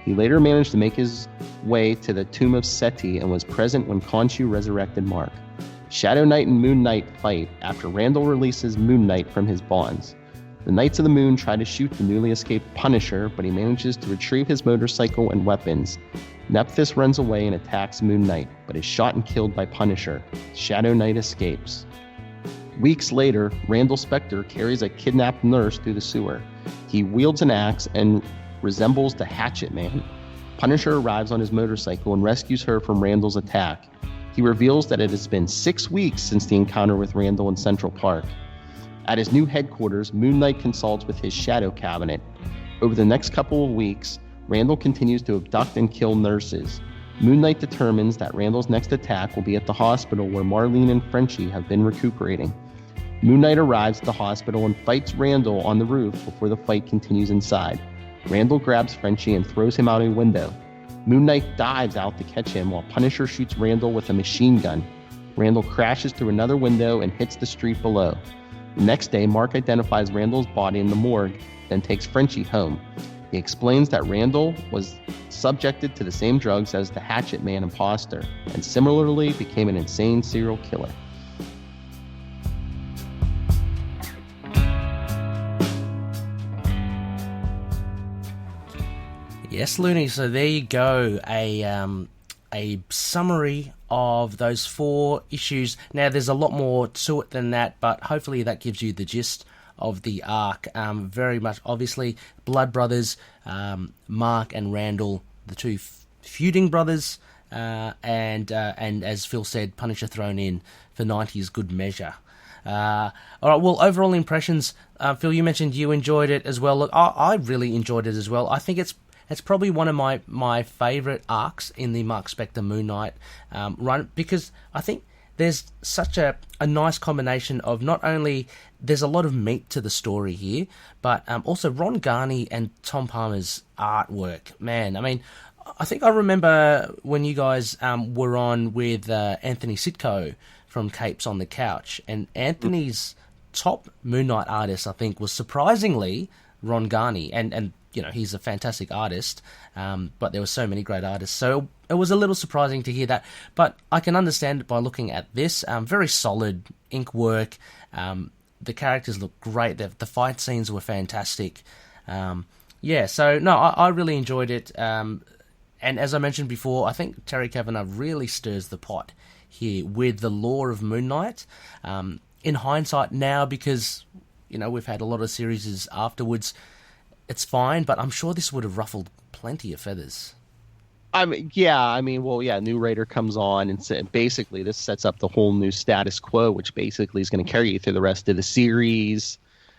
He later managed to make his way to the tomb of Seti and was present when Khonshu resurrected Marc. Shadow Knight and Moon Knight fight after Randall releases Moon Knight from his bonds. The Knights of the Moon try to shoot the newly escaped Punisher, but he manages to retrieve his motorcycle and weapons. Nephthys runs away and attacks Moon Knight, but is shot and killed by Punisher. Shadow Knight escapes. Weeks later, Randall Spector carries a kidnapped nurse through the sewer. He wields an axe and resembles the Hatchet Man. Punisher arrives on his motorcycle and rescues her from Randall's attack. He reveals that it has been 6 weeks since the encounter with Randall in Central Park. At his new headquarters, Moon Knight consults with his Shadow Cabinet. Over the next couple of weeks, Randall continues to abduct and kill nurses. Moon Knight determines that Randall's next attack will be at the hospital where Marlene and Frenchie have been recuperating. Moon Knight arrives at the hospital and fights Randall on the roof before the fight continues inside. Randall grabs Frenchie and throws him out a window. Moon Knight dives out to catch him while Punisher shoots Randall with a machine gun. Randall crashes through another window and hits the street below. The next day, Marc identifies Randall's body in the morgue, then takes Frenchie home. He explains that Randall was subjected to the same drugs as the Hatchet Man imposter, and similarly became an insane serial killer. Yes, Looney, so there you go, a summary of those 4 issues. Now, there's a lot more to it than that, but hopefully that gives you the gist of the arc. Very much, obviously, Blood Brothers, Marc and Randall, the 2 feuding brothers, and as Phil said, Punisher thrown in for 90's good measure. All right, well, overall impressions, Phil, you mentioned you enjoyed it as well. Look, I really enjoyed it as well. I think it's probably one of my favourite arcs in the Marc Spector Moon Knight run, because I think there's such a nice combination of not only there's a lot of meat to the story here, but also Ron Garney and Tom Palmer's artwork. Man, I mean, I think I remember when you guys were on with Anthony Sitko from Capes on the Couch, and Anthony's top Moon Knight artist, I think, was surprisingly Ron Garney, and you know, he's a fantastic artist, but there were so many great artists, so it was a little surprising to hear that, but I can understand it by looking at this. Very solid ink work, the characters look great, the fight scenes were fantastic. So no, I really enjoyed it, and as I mentioned before, I think Terry Kavanagh really stirs the pot here with the lore of Moon Knight. In hindsight now, because, you know, we've had a lot of series afterwards, it's fine, but I'm sure this would have ruffled plenty of feathers. New Raider comes on and basically this sets up the whole new status quo, which basically is going to carry you through the rest of the series.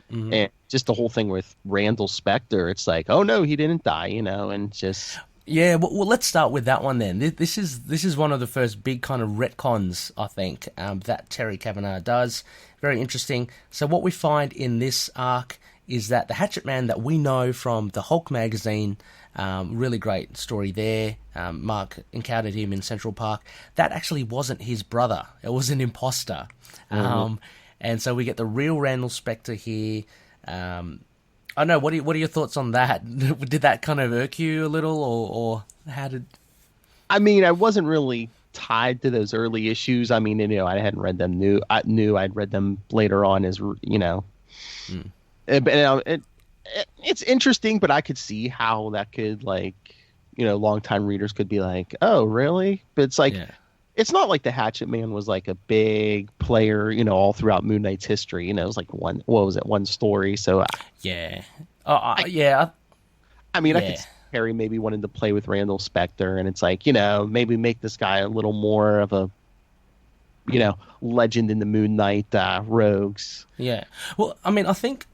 And just the whole thing with Randall Spector, it's like, oh no, he didn't die, you know, and just... Yeah, well, let's start with that one then. This is one of the first big kind of retcons, I think, that Terry Kavanagh does. Very interesting. So what we find in this arc is that the Hatchet Man that we know from the Hulk magazine, really great story there. Marc encountered him in Central Park. That actually wasn't his brother. It was an imposter. And so we get the real Randall Spector here. I know. What are your thoughts on that? Did that kind of irk you a little, or how did? I mean, I wasn't really tied to those early issues. I mean, I hadn't read them. I knew I'd read them later on. It's interesting, but I could see how that could, longtime readers could be like, "Oh, really?" But it's like. Yeah. It's not like the Hatchet Man was like a big player, all throughout Moon Knight's history. It was like one story. So yeah, I could see Harry maybe wanted to play with Randall Spector, and it's like maybe make this guy a little more of a legend in the Moon Knight rogues. Yeah, well, I mean, I think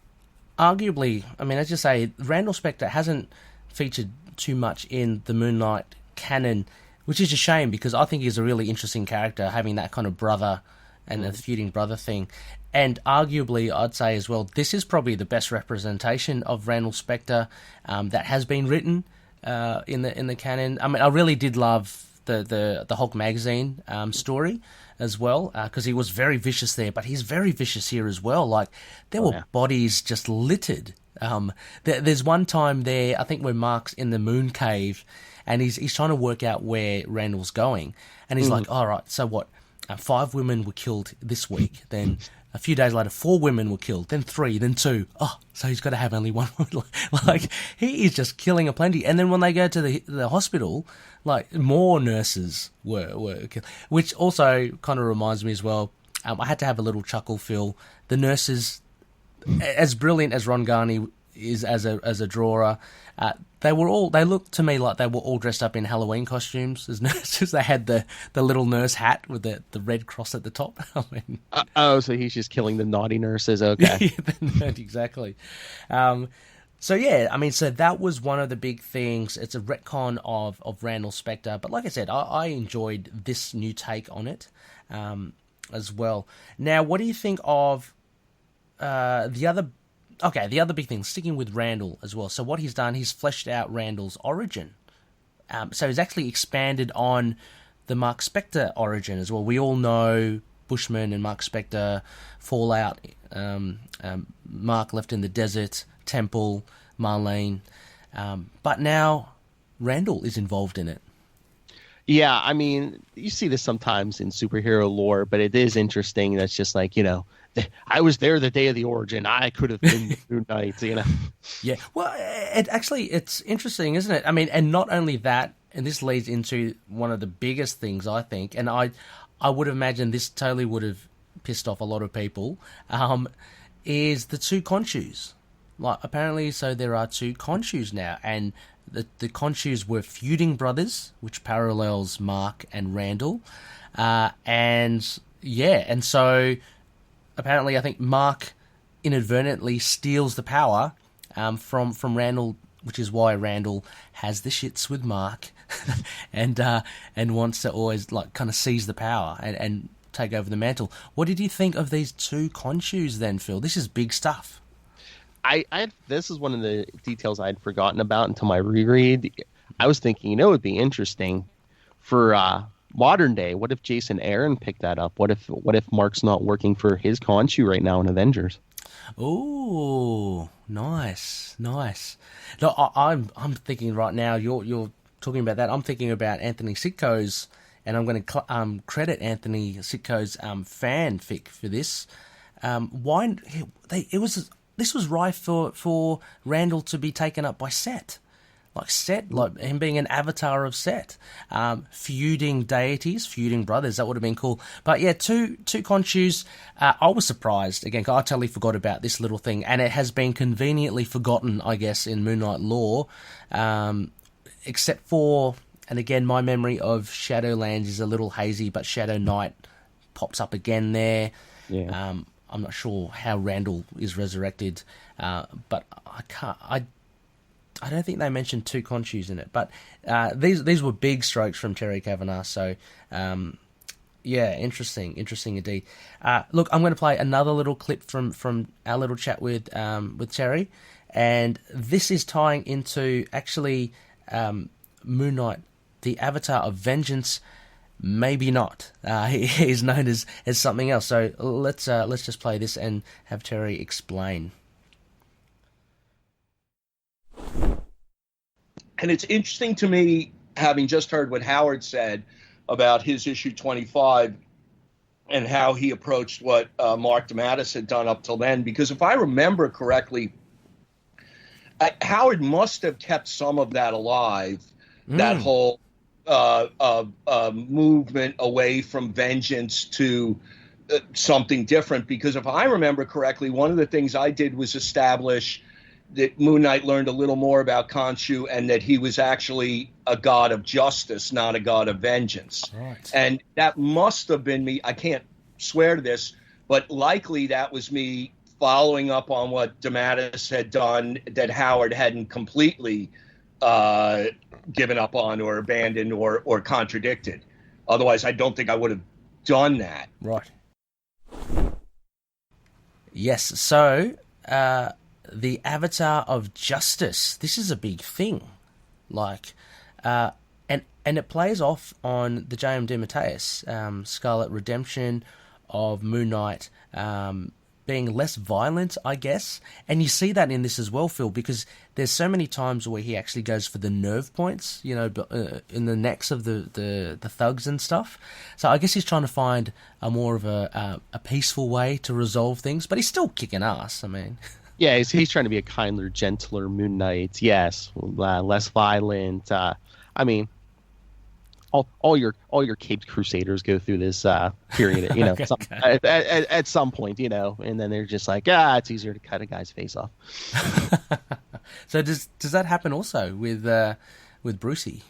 arguably, as you say, Randall Spector hasn't featured too much in the Moon Knight canon. Which is a shame, because I think he's a really interesting character, having that kind of brother and the feuding brother thing. And arguably, I'd say as well, this is probably the best representation of Randall Spector that has been written in the canon. I mean, I really did love the Hulk magazine story as well, because he was very vicious there, but he's very vicious here as well. Like, there were bodies just littered. There's one time there, I think, when Marc's in the Moon Cave, and he's trying to work out where Randall's going. And he's like, all right, so what? 5 women were killed this week. Then a few days later, 4 women were killed. Then 3, then 2. Oh, so he's got to have only 1 woman. Like, he is just killing a plenty. And then when they go to the hospital, more nurses were killed. Which also kind of reminds me as well, I had to have a little chuckle, Phil. The nurses, as brilliant as Ron Garney is as a drawer, they looked to me like they were all dressed up in Halloween costumes as nurses. They had the little nurse hat with the red cross at the top. I mean, so he's just killing the naughty nurses. Okay, exactly. So that was one of the big things. It's a retcon of Randall Spector, but like I said, I enjoyed this new take on it as well. Now, what do you think of the other? Okay, the other big thing, sticking with Randall as well. So what he's done, he's fleshed out Randall's origin. So he's actually expanded on the Marc Spector origin as well. We all know Bushman and Marc Spector, Fallout, Marc left in the desert, Temple, Marlene. But now Randall is involved in it. Yeah, I mean, you see this sometimes in superhero lore, but it is interesting. That's just like, I was there the day of the origin. I could have been the Moon Knight, Yeah, well, it's interesting, isn't it? I mean, and not only that, and this leads into one of the biggest things, I think, and I would imagine this totally would have pissed off a lot of people, is the 2 Khonshu's. Apparently, so there are 2 Khonshu's now, and the Khonshu's were feuding brothers, which parallels Marc and Randall, and so apparently I think Marc inadvertently steals the power from Randall, which is why Randall has the shits with Marc and wants to always kind of seize the power and take over the mantle. What did you think of these 2 Khonshu's then, Phil? This is big stuff. This is one of the details I'd forgotten about until my reread. I was thinking, it would be interesting for modern day. What if Jason Aaron picked that up? What if Marc's not working for his Khonshu right now in Avengers? Oh, nice. No, I'm thinking right now. You're talking about that. I'm thinking about Anthony Sitko's, and I'm going to credit Anthony Sitko's fanfic for this. This was rife for Randall to be taken up by Set. Like him being an avatar of Set. Feuding deities, feuding brothers, that would have been cool. But yeah, two Khonshu's. I was surprised. Again, I totally forgot about this little thing, and it has been conveniently forgotten, I guess, in Moon Knight lore. Except for, and again, my memory of Shadowlands is a little hazy, but Shadow Knight pops up again there. Yeah. I'm not sure how Randall is resurrected, but I I don't think they mentioned 2 Khonshu's in it, but these were big strokes from Terry Kavanagh. So, yeah, interesting indeed. Look, I'm going to play another little clip from our little chat with Terry, and this is tying into actually Moon Knight, the Avatar of Vengeance. Maybe not. He is known as something else. So let's just play this and have Terry explain. And it's interesting to me, having just heard what Howard said about his issue 25 and how he approached what Marc DeMatteis had done up till then, because if I remember correctly, Howard must have kept some of that alive, that whole movement away from vengeance to something different, because if I remember correctly, one of the things I did was establish that Moon Knight learned a little more about Khonshu and that he was actually a god of justice, not a god of vengeance. Right. And that must have been me. I can't swear to this, but likely that was me following up on what DeMatteis had done that Howard hadn't completely given up on or abandoned or contradicted. Otherwise, I don't think I would have done that. Right. Yes, so the Avatar of Justice. This is a big thing. Like, and it plays off on the J.M. DeMatteis Scarlet Redemption of Moon Knight being less violent, I guess. And you see that in this as well, Phil, because there's so many times where he actually goes for the nerve points, you know, in the necks of the thugs and stuff. So I guess he's trying to find a more of a peaceful way to resolve things, but he's still kicking ass, I mean. Yeah, he's trying to be a kinder, gentler Moon Knight. Yes, less violent. I mean, all your caped crusaders go through this period, you know, at some point, you know, and then they're just like, it's easier to cut a guy's face off. So does that happen also with Brucey?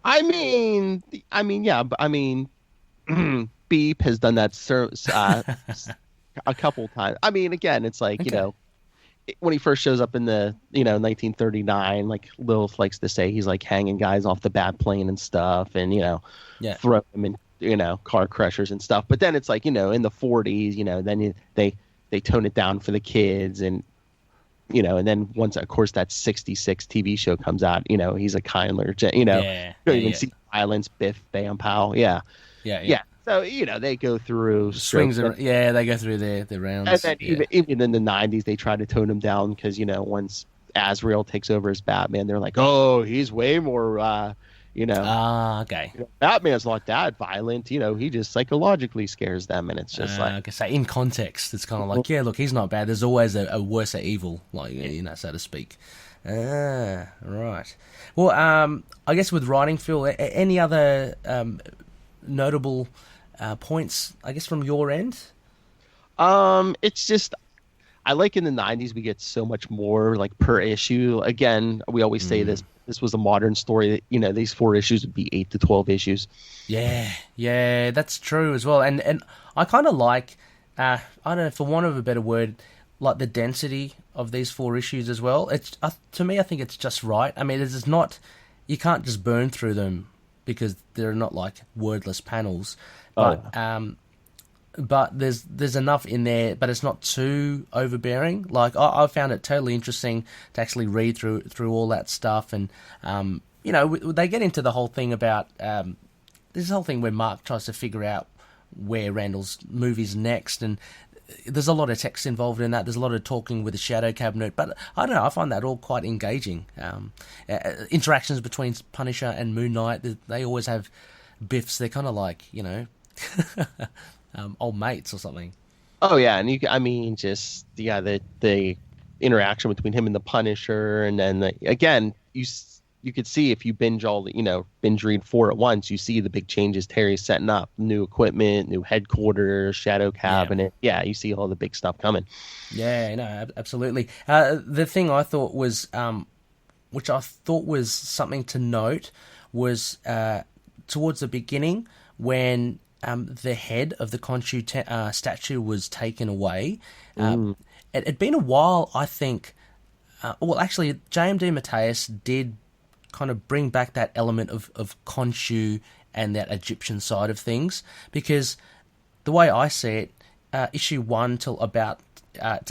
I mean, yeah, but I mean, Beep has done that a couple times. I mean, again, it's like, you know, when he first shows up in the, 1939, like Lil likes to say, he's like hanging guys off the bat plane and stuff, and, throw them in, car crushers and stuff. But then it's like, in the 40s, then they tone it down for the kids, and, and then once, of course, that 66 TV show comes out, he's a kinder, you can see violence, biff, bam, pow. Yeah. So, they go through swings. They go through their rounds. And then even in the 90s, they try to tone him down because, once Azrael takes over as Batman, they're like, oh, he's way more, okay. Batman's not that violent. He just psychologically scares them. And it's just like. So in context, it's kind of like, look, he's not bad. There's always a worse evil, like, so to speak. Right. Well, I guess with writing, Phil, any other notable points, I guess, from your end? It's just, I like in the 90s we get so much more like per issue. Again, we always say this was a modern story that, these 4 issues would be 8 to 12 issues. Yeah, that's true as well. And I kind of like, I don't know, for want of a better word, like the density of these 4 issues as well. It's to me, I think it's just right. I mean, it's not, you can't just burn through them because they're not like wordless panels. But there's enough in there, but it's not too overbearing. Like I found it totally interesting to actually read through all that stuff, and they get into the whole thing about this whole thing where Marc tries to figure out where Randall's movie's next, and there's a lot of text involved in that. There's a lot of talking with the Shadow Cabinet, but I don't know. I find that all quite engaging. Interactions between Punisher and Moon Knight, they always have biffs. They're kind of like old mates or something. Oh yeah, and the interaction between him and the Punisher, and then again you could see if you binge read 4 at once, you see the big changes Terry's setting up, new equipment, new headquarters, Shadow Cabinet. Yeah, you see all the big stuff coming. Yeah, no, absolutely. The thing I thought was, which I thought was something to note, was towards the beginning when the head of the Khonshu statue was taken away. It had been a while, I think, well, actually, JMD Mateus did kind of bring back that element of Khonshu and that Egyptian side of things, because the way I see it, issue 1 till about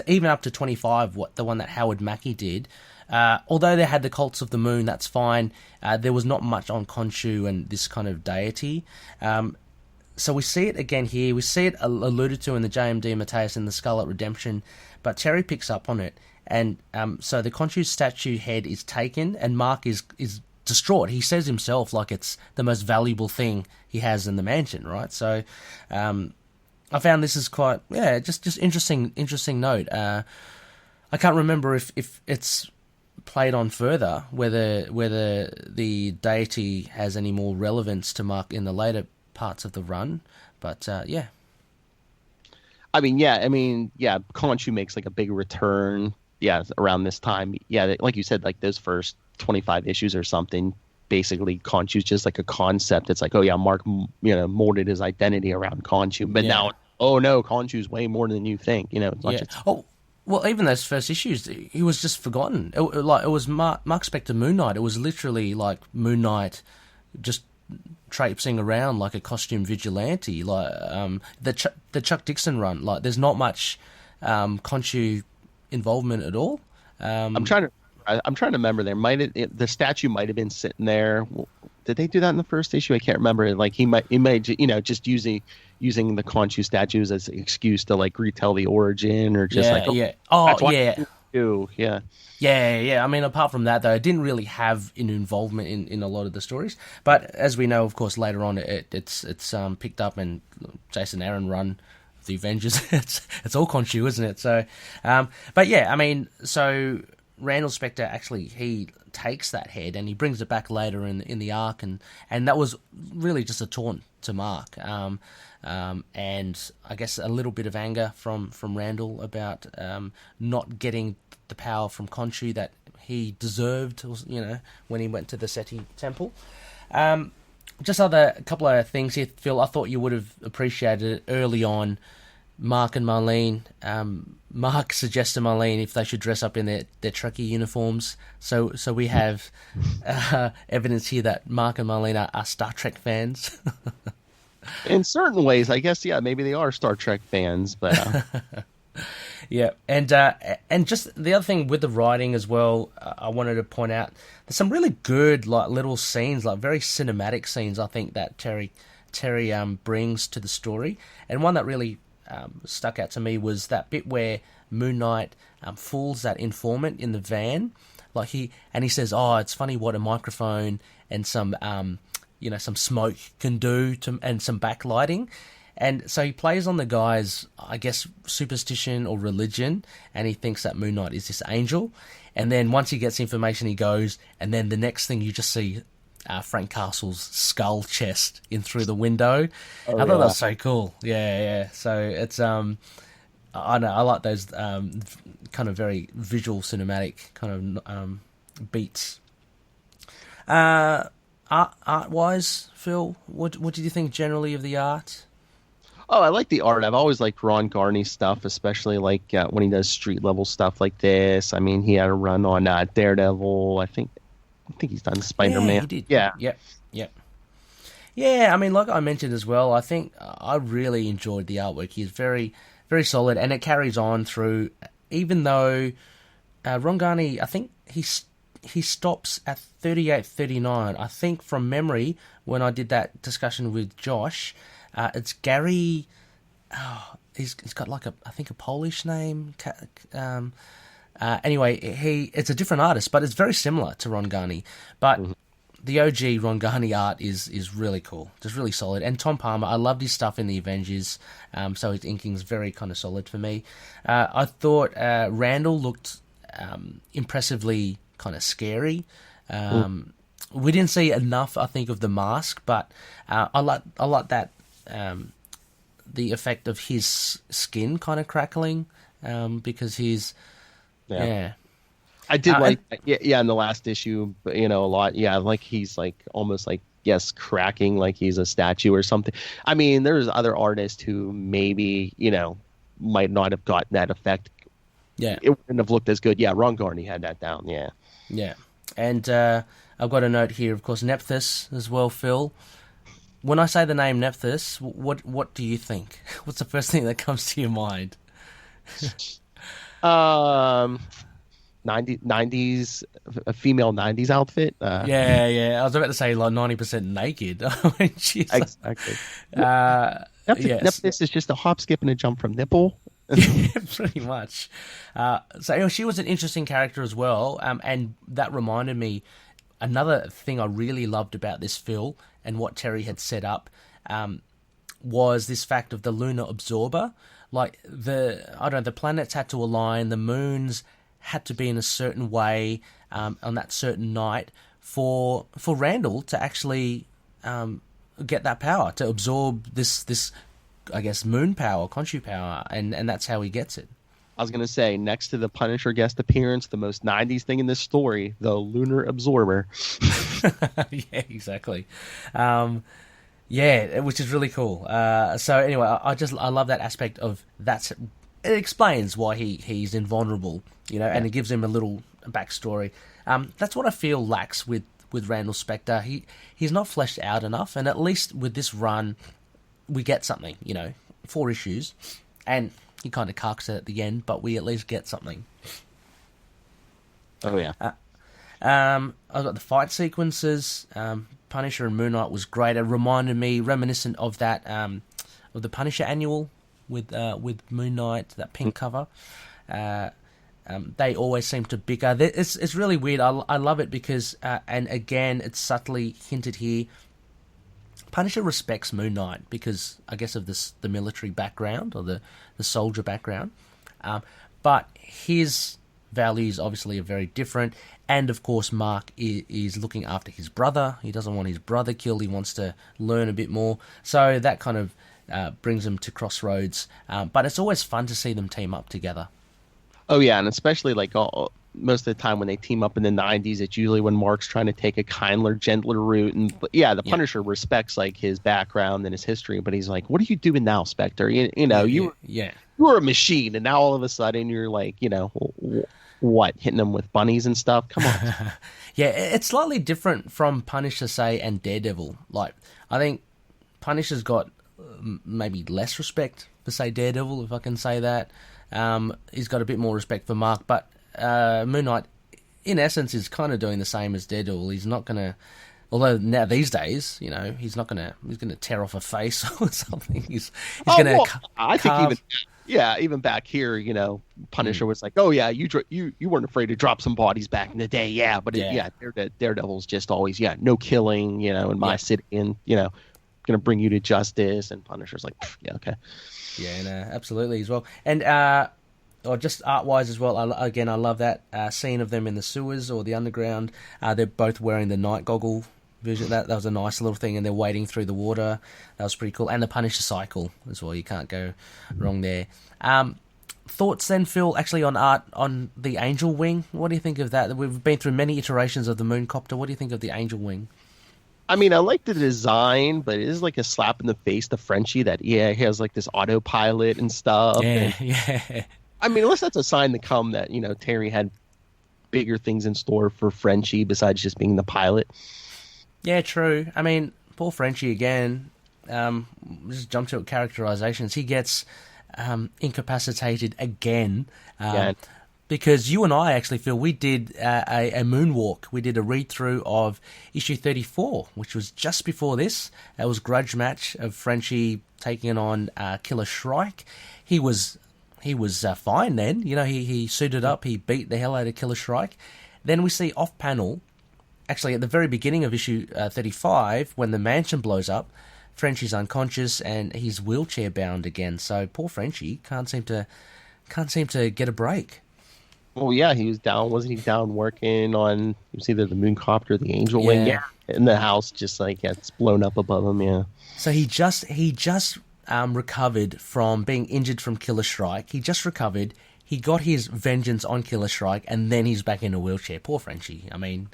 even up to 25, the one that Howard Mackie did, although they had the Cults of the Moon, that's fine. There was not much on Khonshu and this kind of deity. So we see it again here. We see it alluded to in the JMD Mateus in the Scarlet Redemption, but Terry picks up on it. And so the Khonshu statue head is taken, and Marc is distraught. He says himself like it's the most valuable thing he has in the mansion, right? So I found this is quite, just interesting note. I can't remember if it's played on further, whether the deity has any more relevance to Marc in the later parts of the run, but yeah. I mean, Khonshu makes like a big return, around this time. Yeah, like you said, like those first 25 issues or something, basically Khonshu's just like a concept. It's like, oh yeah, Marc, molded his identity around Khonshu, but now, oh no, Khonshu's way more than you think. It's not just... Oh, well, even those first issues, he was just forgotten. It was Marc Spector Moon Knight. It was literally like Moon Knight just traipsing around like a costume vigilante, like the Chuck Dixon run. Like, there's not much Khonshu involvement at all. I'm trying to remember. The statue might have been sitting there. Did they do that in the first issue? I can't remember. Like he might just using the Khonshu statues as an excuse to like retell the origin, or just Yeah. I mean, apart from that, though, it didn't really have an involvement in a lot of the stories. But as we know, of course, later on, it's picked up, and Jason Aaron run the Avengers. it's all Khonshu, isn't it? So, but yeah, I mean, so Randall Spector actually, he takes that head and he brings it back later in the arc, and that was really just a taunt to Marc. And I guess a little bit of anger from Randall about not getting the power from Khonshu that he deserved, when he went to the Seti Temple. Just a couple of things here, Phil. I thought you would have appreciated it early on. Marc and Marlene. Marc suggests to Marlene if they should dress up in their Trekkie uniforms. So we have evidence here that Marc and Marlene are Star Trek fans. In certain ways, I guess, maybe they are Star Trek fans, but... Yeah, and just the other thing with the writing as well, I wanted to point out, there's some really good like little scenes, like very cinematic scenes, I think, that Terry brings to the story. And one that really stuck out to me was that bit where Moon Knight fools that informant in the van, like he says, "Oh, it's funny what a microphone and some some smoke can do and some backlighting." And so he plays on the guy's, I guess, superstition or religion, and he thinks that Moon Knight is this angel. And then once he gets information, he goes, and then the next thing you just see Frank Castle's skull chest in through the window. I thought that was so cool. Yeah. So it's I know, I like those kind of very visual, cinematic kind of beats. Art-wise, Phil, what did you think generally of the art? Oh, I like the art. I've always liked Ron Garney's stuff, especially like when he does street level stuff like this. I mean, he had a run on Daredevil. I think he's done Spider-Man. Yeah, he did. Yeah. Yeah, I mean, like I mentioned as well, I think I really enjoyed the artwork. He's very, very solid, and it carries on through, even though Ron Garney, I think he stops at 38, 39. I think from memory, when I did that discussion with Josh, it's Gary. Oh, he's got like I think a Polish name. Anyway, it's a different artist, but it's very similar to Ron Garney. But the OG Ron Garney art is really cool, just really solid. And Tom Palmer, I loved his stuff in the Avengers, so his inking's very kind of solid for me. I thought Randall looked impressively kind of scary. We didn't see enough, I think, of the mask, but I like that. The effect of his skin kind of crackling, because he's I did like in the last issue, a lot. Yeah, like he's like almost like cracking like he's a statue or something. I mean, there's other artists who maybe might not have gotten that effect it wouldn't have looked as good. Yeah, Ron Garney had that down. Yeah. Yeah. And I've got a note here, of course, Nephthys as well, Phil. When I say the name Nephthys, what do you think? What's the first thing that comes to your mind? 90s, a female 90s outfit. Yeah. I was about to say like 90% naked. Exactly. Yes. Nephthys is just a hop, skip, and a jump from nipple. Yeah, pretty much. So anyway, she was an interesting character as well, and that reminded me another thing I really loved about this Phil and what Terry had set up was this fact of the lunar absorber. Like the planets had to align, the moons had to be in a certain way on that certain night for Randall to actually get that power, to absorb this I guess moon power, Khonshu power, and that's how he gets it. I was going to say, next to the Punisher guest appearance, the most 90s thing in this story, the lunar absorber. Yeah, exactly. Which is really cool. So anyway, I love that aspect of that. It explains why he's invulnerable, and it gives him a little backstory. That's what I feel lacks with Randall Spector. He's not fleshed out enough, and at least with this run, we get something, 4 issues, and he kind of carks it at the end, but we at least get something. Oh, yeah. I've got the fight sequences. Punisher and Moon Knight was great. It reminded me, reminiscent of that, of the Punisher annual with Moon Knight, that pink cover. They always seem to bicker. It's really weird. I love it because, and again, it's subtly hinted here, Punisher respects Moon Knight because, I guess, of the military background or the soldier background. But his values obviously are very different. And, of course, Marc is looking after his brother. He doesn't want his brother killed. He wants to learn a bit more. So that kind of brings them to crossroads. But it's always fun to see them team up together. Oh, yeah, and especially most of the time when they team up in the 90s, it's usually when Marc's trying to take a kinder, gentler route. And the Punisher respects his background and his history, but he's like, "What are you doing now, Spector? You were a machine, and now all of a sudden you're like, what, hitting them with bunnies and stuff? Come on." Yeah, it's slightly different from Punisher, say, and Daredevil. Like, I think Punisher's got maybe less respect for, say, Daredevil, if I can say that. He's got a bit more respect for Marc, but Moon Knight, in essence, is kind of doing the same as Daredevil. He's not going to, although now these days, he's not going to, he's going to tear off a face or something. He's going to. I think even back here, Punisher was like, "Oh yeah, you weren't afraid to drop some bodies back in the day, yeah." But Daredevil's just always no killing, in my city, and going to bring you to justice. And Punisher's like, "Yeah, okay." Yeah, no, absolutely as well. And or just art-wise as well, I love that scene of them in the sewers or the underground. They're both wearing the night goggle version. That was a nice little thing, and they're wading through the water. That was pretty cool. And the Punisher cycle as well. You can't go wrong there. Thoughts then, Phil, actually on art on the Angel Wing? What do you think of that? We've been through many iterations of the Mooncopter. What do you think of the Angel Wing? I mean, I like the design, but it is like a slap in the face to Frenchie that, he has like this autopilot and stuff. Yeah. I mean, unless that's a sign to come that, Terry had bigger things in store for Frenchie besides just being the pilot. Yeah, true. I mean, poor Frenchie again, just jump to characterizations. He gets incapacitated again. Because you and I actually, Phil, we did a moonwalk. We did a read-through of issue 34, which was just before this. It was grudge match of Frenchie taking on Killer Shrike. He was fine then. He suited up. He beat the hell out of Killer Shrike. Then we see off-panel, actually at the very beginning of issue 35, when the mansion blows up, Frenchie's unconscious and he's wheelchair-bound again. So poor Frenchie can't seem to get a break. Well, yeah, he was down. Wasn't he down working on? It was either the Mooncopter or the Angel Wing. Yeah, and the house just it's blown up above him. Yeah. So he just recovered from being injured from Killer Shrike. He just recovered. He got his vengeance on Killer Shrike, and then he's back in a wheelchair. Poor Frenchie. I mean.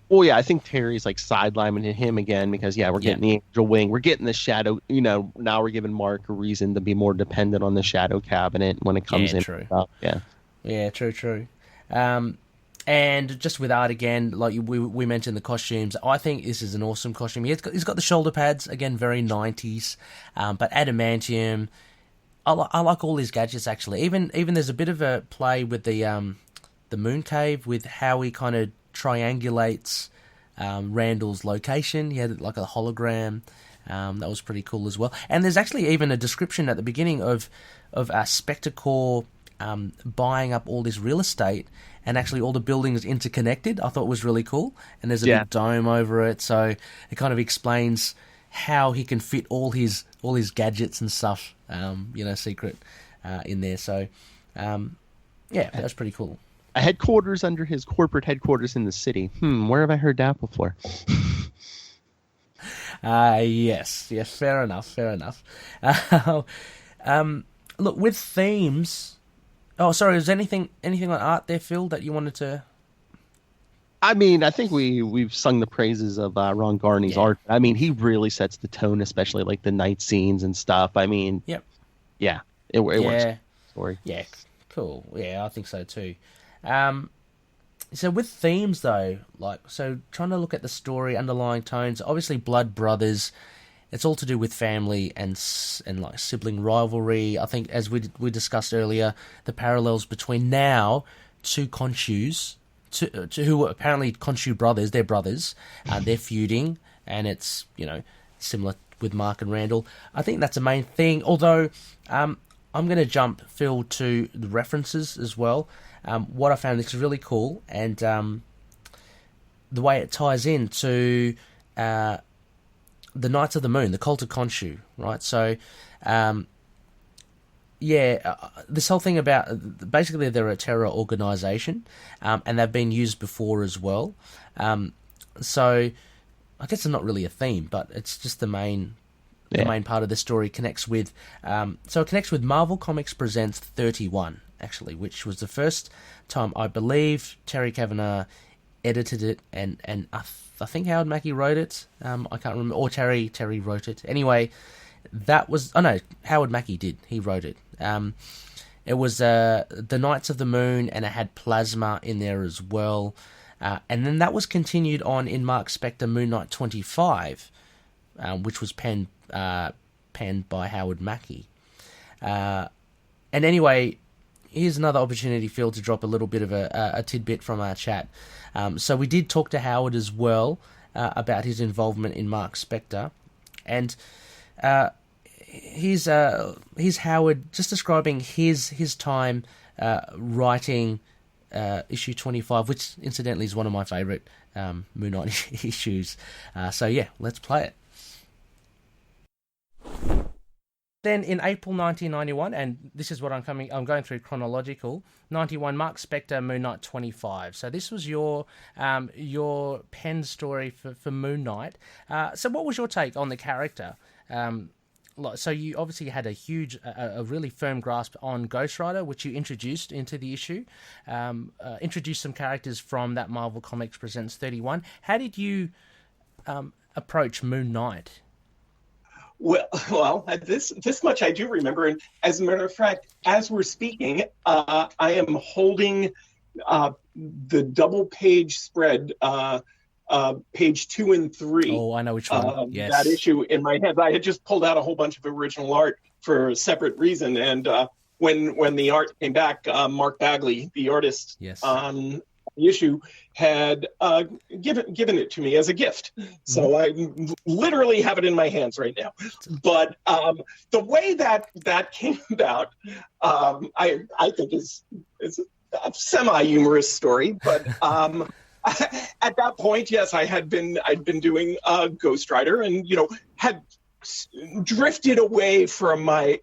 Well, yeah, I think Terry's sidelining him again because we're getting the Angel Wing, we're getting the Shadow. Now we're giving Marc a reason to be more dependent on the Shadow Cabinet when it comes in. True. Yeah. Yeah, true. And just with art again, like we mentioned the costumes, I think this is an awesome costume. He's got the shoulder pads, again, very 90s, but adamantium. I like all his gadgets, actually. Even there's a bit of a play with the moon cave, with how he kind of triangulates Randall's location. He had like a hologram. That was pretty cool as well. And there's actually even a description at the beginning of Spector Corps buying up all this real estate, and actually all the buildings interconnected. I thought it was really cool. And there's a big dome over it, so it kind of explains how he can fit all his gadgets and stuff, secret in there. So, that's pretty cool. A headquarters under his corporate headquarters in the city. Where have I heard that before? Yes, fair enough. Look, with themes... Oh, sorry, is anything on art there, Phil, that you wanted to... I mean, I think we've sung the praises of Ron Garney's art. I mean, he really sets the tone, especially like the night scenes and stuff. I mean... Yep. Yeah, it works. Story. Yeah, cool. Yeah, I think so too. So with themes, though, trying to look at the story, underlying tones, obviously Blood Brothers... It's all to do with family and like sibling rivalry. I think, as we discussed earlier, the parallels between now two Khonshu's, who are apparently Khonshu brothers. They're brothers. They're feuding, and it's similar with Marc and Randall. I think that's the main thing. Although I'm going to jump, Phil, to the references as well. What I found this is really cool, and the way it ties into. The Knights of the Moon, the Cult of Khonshu, right? So, this whole thing about... Basically, they're a terror organisation, and they've been used before as well. So, I guess it's not really a theme, but it's just the main part of the story connects with... so, it connects with Marvel Comics Presents 31, actually, which was the first time, I believe, Terry Kavanagh edited it, and I think Howard Mackie wrote it. I can't remember. Or Terry wrote it. Anyway, that was... Oh, no, Howard Mackie did. He wrote it. It was the Knights of the Moon, and it had Plasma in there as well. And then that was continued on in Marc Spector Moon Knight 25, which was penned by Howard Mackie. And anyway... Here's another opportunity, Phil, to drop a little bit of a tidbit from our chat. So we did talk to Howard as well about his involvement in Marc Spector. And here's Howard just describing his time writing issue 25, which incidentally is one of my favourite Moon Knight issues. Let's play it. Then in April 1991, and this is what I'm going through chronological, 91, Marc Spector, Moon Knight 25. So this was your pen story for Moon Knight. So what was your take on the character? So you obviously had a really firm grasp on Ghost Rider, which you introduced into the issue. Introduced some characters from that Marvel Comics Presents 31. How did you approach Moon Knight? Well, this much I do remember, and as a matter of fact, as we're speaking, I am holding the double-page spread, page 2 and 3. Oh, I know which one. Yes. That issue in my head. I had just pulled out a whole bunch of original art for a separate reason, and when the art came back, Mark Bagley, the artist, on the issue, had given it to me as a gift. So I literally have it in my hands right now. But the way that came about, I think is a semi-humorous story. But at that point, yes, I'd been doing Ghost Rider, and had drifted away from my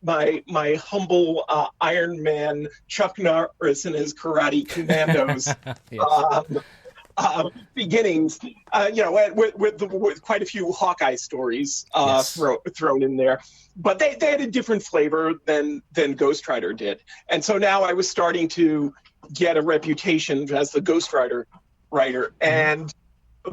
humble Iron Man, Chuck Norris and his Karate Commandos beginnings, with quite a few Hawkeye stories thrown in there, but they had a different flavor than Ghost Rider did, and so now I was starting to get a reputation as the Ghost Rider writer, and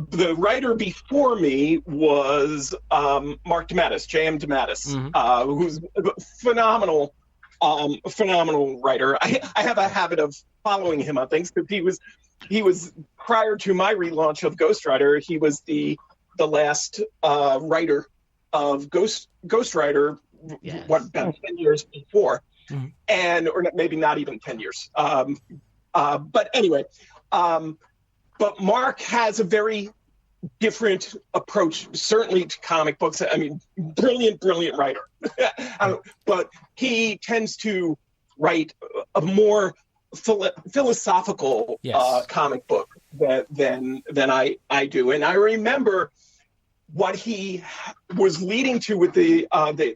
the writer before me Marc DeMatteis, J.M. DeMatteis, who's a phenomenal a phenomenal writer. I have a habit of following him on things because he was prior to my relaunch of Ghost Rider, he was the last writer of Ghost Rider, about 10 years before, or maybe not even 10 years. But anyway, but Marc has a very different approach, certainly to comic books. I mean, brilliant writer. But he tends to write a more philosophical comic book than I do. And I remember what he was leading to with the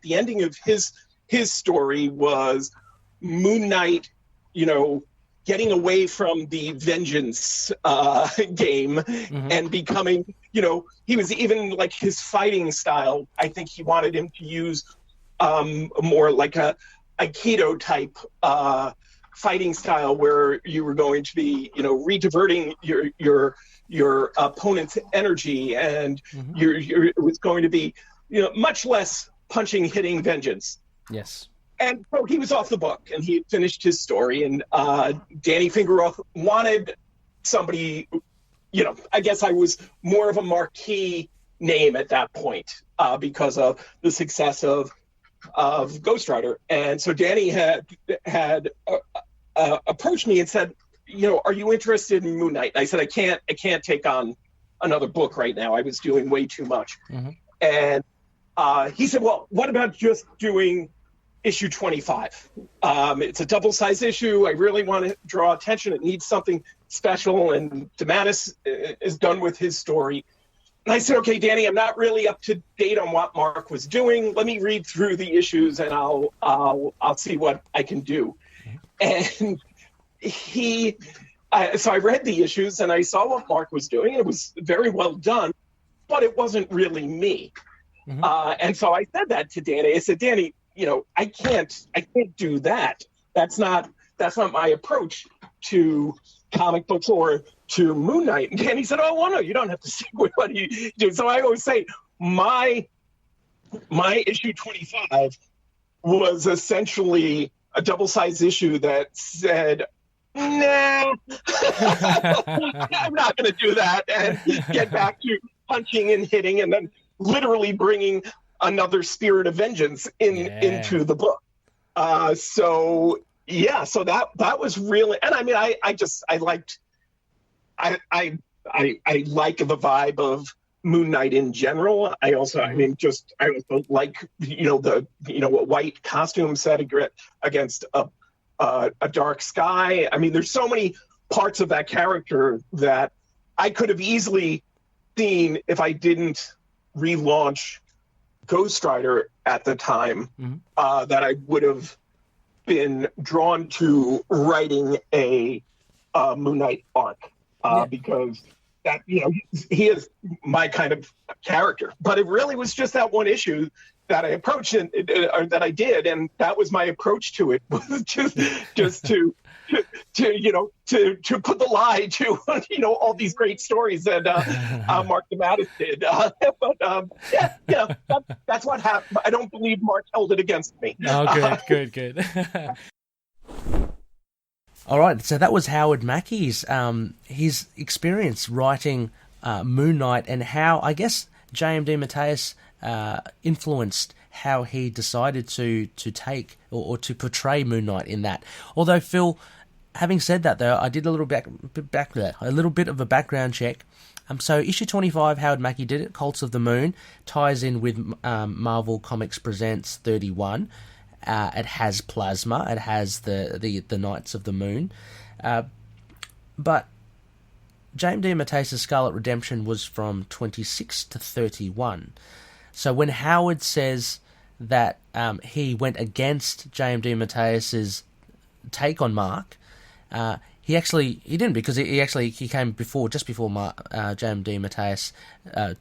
ending of his story was Moon Knight, getting away from the vengeance game and becoming, he was even like his fighting style. I think he wanted him to use more like a Aikido type fighting style where you were going to be, re-diverting your opponent's energy, and it was going to be, much less punching, hitting, vengeance. Yes. And so he was off the book, and he had finished his story, and Danny Fingeroth wanted somebody, I guess I was more of a marquee name at that point because of the success of Ghost Rider. And so Danny had approached me and said, are you interested in Moon Knight? And I said, I can't take on another book right now. I was doing way too much. And he said, well, what about just doing issue 25? It's a double-sized issue. I really want to draw attention. It needs something special, and DeMatteis is done with his story. And I said, okay, Danny, I'm not really up to date on what Marc was doing. Let me read through the issues, and I'll see what I can do. And so I read the issues, and I saw what Marc was doing, and it was very well done, but it wasn't really me. And so I said that to Danny. I said, Danny, I can't do that. That's not my approach to comic books or to Moon Knight. And Danny said, oh, well, no, you don't have to stick with what you do. So I always say my issue 25 was essentially a double-sized issue that said, nah, I'm not going to do that, and get back to punching and hitting, and then literally bringing another spirit of vengeance into the book. So that was really, and I mean, I liked, I like the vibe of Moon Knight in general. I also like, a white costume set against a dark sky. I mean, there's so many parts of that character that I could have easily seen if I didn't relaunch Ghost Rider at the time, that I would have been drawn to writing a Moon Knight arc, because that, he is my kind of character. But it really was just that one issue that I approached or that I did, and that was my approach to it, was just to put the lie to all these great stories that Marc DeMatteis did. But that's what happened. I don't believe Marc held it against me. Oh, good. All right, so that was Howard Mackie's his experience writing Moon Knight, and how, I guess, J.M. DeMatteis influenced how he decided to take or to portray Moon Knight in that. Although, Phil, having said that, though, I did a little bit of a background check. So issue 25, Howard Mackie did it. Cults of the Moon ties in with Marvel Comics Presents 31. It has Plasma. It has the Knights of the Moon. But J.M. DeMatteis' Scarlet Redemption was from 26 to 31. So when Howard says that he went against J.M. DeMatteis' take on Marc, he didn't, because he came just before J.M. DeMatteis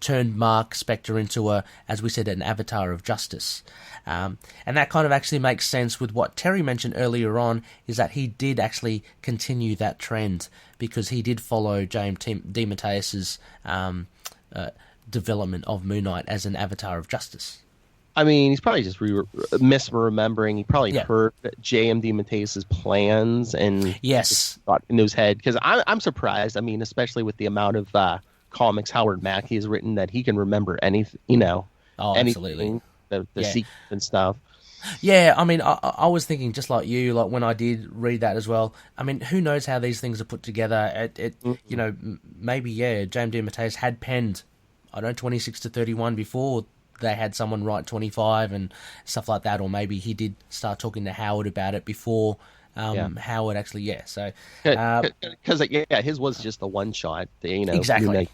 turned Marc Spector into as we said, an avatar of justice. And that kind of actually makes sense with what Terry mentioned earlier on, is that he did actually continue that trend, because he did follow J.M. DeMatteis' development of Moon Knight as an avatar of justice. I mean, he's probably just misremembering. He probably heard JMD Mateus's plans and thought in his head. Because I'm surprised. I mean, especially with the amount of comics Howard Mackie has written, that he can remember anything. Absolutely. The sequence and stuff. Yeah, I mean, I was thinking just like you, like when I did read that as well. I mean, who knows how these things are put together? Maybe JMD Mateus had penned, 26 to 31 before they had someone write 25 and stuff like that, or maybe he did start talking to Howard about it before Howard actually. So because his was just the one shot. Exactly.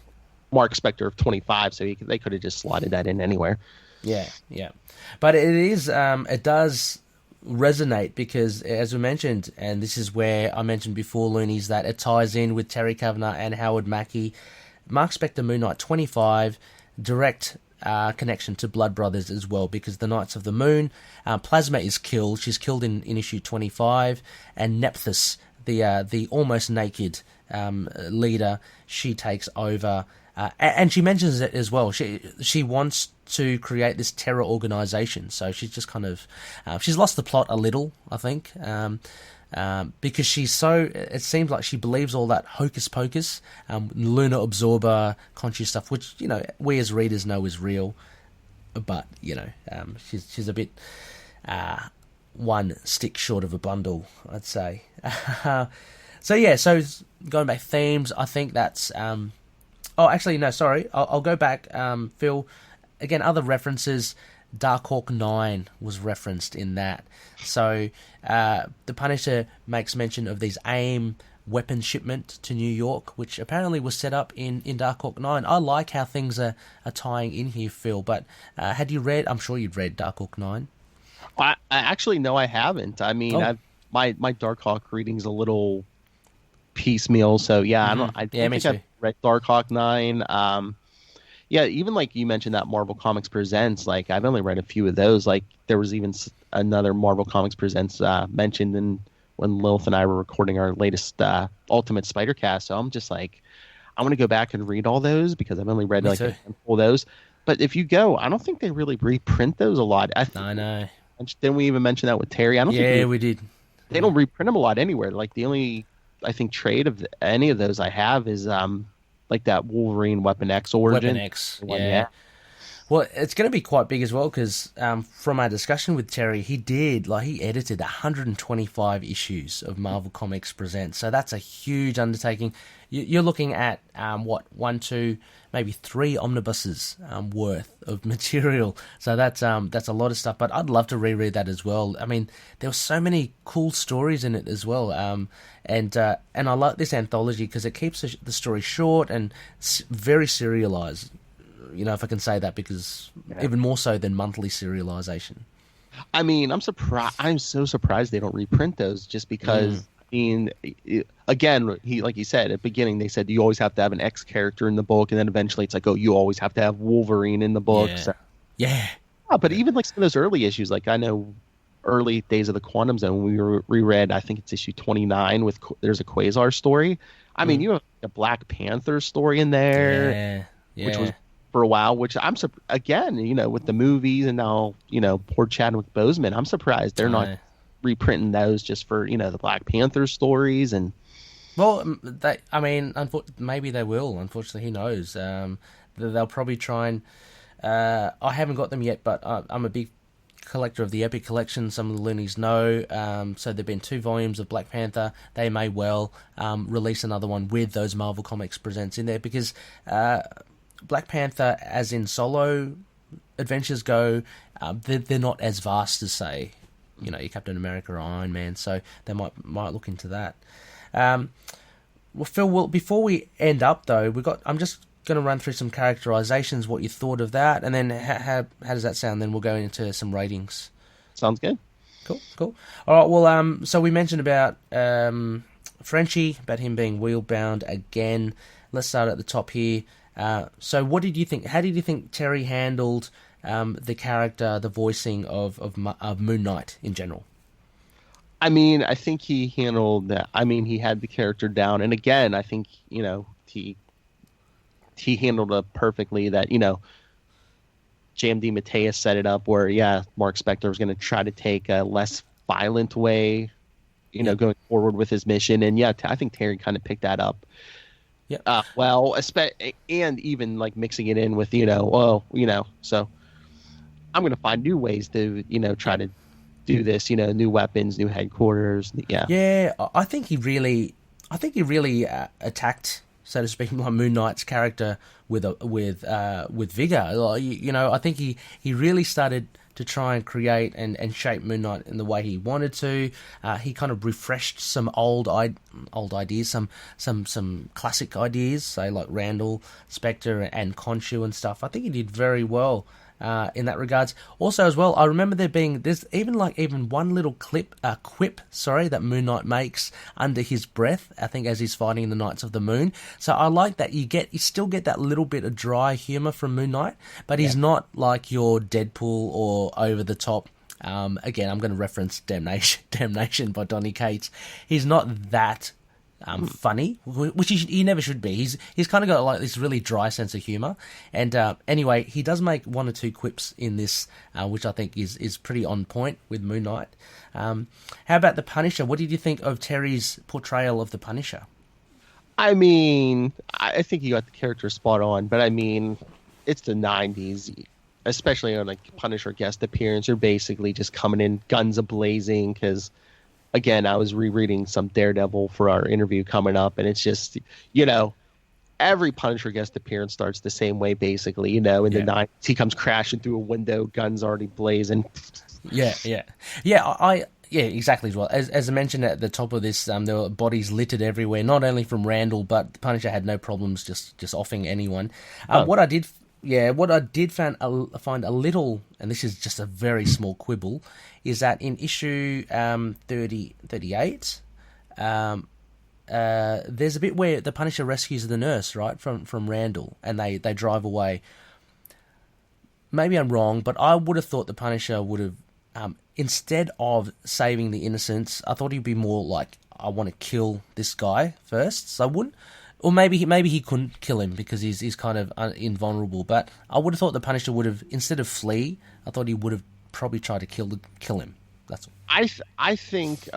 Marc Spector of 25, so they could have just slotted that in anywhere. Yeah. But it does resonate because, as we mentioned, and this is where I mentioned before, Loonies, that it ties in with Terry Kavanagh and Howard Mackie. Marc Spector, Moon Knight 25, direct connection to Blood Brothers as well, because the Knights of the Moon, Plasma is killed. She's killed in issue 25, and Nephthys, the almost naked leader, she takes over. And she mentions it as well. She wants to create this terror organization. So she's just kind of she's lost the plot a little, I think, because she's so. It seems like she believes all that hocus pocus, lunar absorber, conscious stuff, which we as readers know is real, but she's a bit one stick short of a bundle, I'd say. So going back themes, I think that's. Oh, actually, no, sorry. I'll go back. Phil, again, other references. Darkhawk 9 was referenced in that. So the Punisher makes mention of these AIM weapon shipment to New York, which apparently was set up in Darkhawk 9. I like how things are tying in here, Phil, but had you read... I'm sure you'd read Darkhawk 9. I actually, no, I haven't. I mean, my Darkhawk reading's a little piecemeal, so I think I've read Darkhawk 9. Even like you mentioned that Marvel Comics Presents, like I've only read a few of those. Like there was even another Marvel Comics Presents mentioned when Lilith and I were recording our latest Ultimate Spider Cast. So I'm just like, I want to go back and read all those because I've only read a handful of those. But if you go, I don't think they really reprint those a lot. I know. Didn't we even mention that with Terry? I don't think we did. They don't reprint them a lot anywhere. Like the only, I think, trade of any of those I have is like that Wolverine Weapon X origin. Weapon X, yeah. Well, it's going to be quite big as well because from our discussion with Terry, he edited 125 issues of Marvel Comics Presents. So that's a huge undertaking. You're looking at, 1, 2, maybe 3 omnibuses worth of material. So that's a lot of stuff. But I'd love to reread that as well. I mean, there were so many cool stories in it as well. And I like this anthology because it keeps the story short and very serialized. If I can say that, because even more so than monthly serialization. I mean, I'm surprised. I'm so surprised they don't reprint those, just because. I mean, again, like you said at the beginning, they said you always have to have an X character in the book, and then eventually it's like, oh, you always have to have Wolverine in the book. Yeah. But even like some of those early issues, like I know early days of the Quantum Zone, we reread, I think it's issue 29 with there's a Quasar story. I mean, you have a Black Panther story in there, which was for a while, which I'm again, with the movies and now, poor Chadwick Boseman, I'm surprised they're not reprinting those just for, the Black Panther stories. And well, maybe they will. Unfortunately, who knows? They'll probably try and. I haven't got them yet, but I'm a big collector of the Epic Collection. Some of the loonies know. So there've been 2 volumes of Black Panther. They may well release another one with those Marvel Comics Presents in there, because Black Panther, as in solo adventures go, they're not as vast as, say, your Captain America or Iron Man. So they might look into that. Well, Phil, before we end up though, I'm just going to run through some characterizations, what you thought of that, and then how does that sound? Then we'll go into some ratings. Sounds good. Cool. All right. Well, so we mentioned about Frenchie, about him being wheel-bound again. Let's start at the top here. So what did you think? How did you think Terry handled the character, the voicing of Moon Knight in general? I mean, I think he handled that. I mean, he had the character down, and again, I think he handled it perfectly. That JMD Mateus set it up where, Marc Spector was going to try to take a less violent way, going forward with his mission. And I think Terry kind of picked that up. Yeah. And even like mixing it in with, so I'm going to find new ways to, try to do this, new weapons, new headquarters. Yeah. Yeah. I think he really attacked, so to speak, like Moon Knight's character with vigor. I think he really started to try and create and shape Moon Knight in the way he wanted to. He kind of refreshed some old ideas, some classic ideas, say like Randall, Spector, and Khonshu and stuff. I think he did very well in that regards. Also, as well, I remember there's even one little quip that Moon Knight makes under his breath, I think, as he's fighting the Knights of the Moon. So I like that you still get that little bit of dry humor from Moon Knight, but he's not like your Deadpool or over the top. Again, I'm going to reference Damnation by Donny Cates. He's not that funny, which he never should be. He's kind of got like this really dry sense of humor. And anyway, he does make one or two quips in this, which I think is pretty on point with Moon Knight. How about the Punisher? What did you think of Terry's portrayal of the Punisher? I mean, I think you got the character spot on, but I mean, it's the 90s, especially on like Punisher guest appearance. You're basically just coming in guns a-blazing because, again, I was rereading some Daredevil for our interview coming up, and it's just, every Punisher guest appearance starts the same way, basically. In the 90s, he comes crashing through a window, guns already blazing. Yeah, exactly as well. As I mentioned at the top of this, there were bodies littered everywhere, not only from Randall, but the Punisher had no problems just offing anyone. What I did find a little, and this is just a very small quibble, is that in issue 38, there's a bit where the Punisher rescues the nurse, right, from Randall, and they drive away. Maybe I'm wrong, but I would have thought the Punisher would have, instead of saving the innocents, I thought he'd be more like, I want to kill this guy first, so I wouldn't. Or maybe he couldn't kill him because he's kind of invulnerable. But I would have thought the Punisher would have, instead of flee, I thought he would have probably tried to kill him. That's all. I think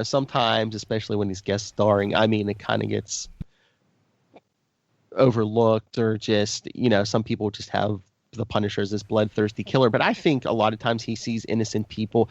sometimes, especially when he's guest starring, I mean, it kind of gets overlooked, or just some people just have the Punisher as this bloodthirsty killer. But I think a lot of times he sees innocent people.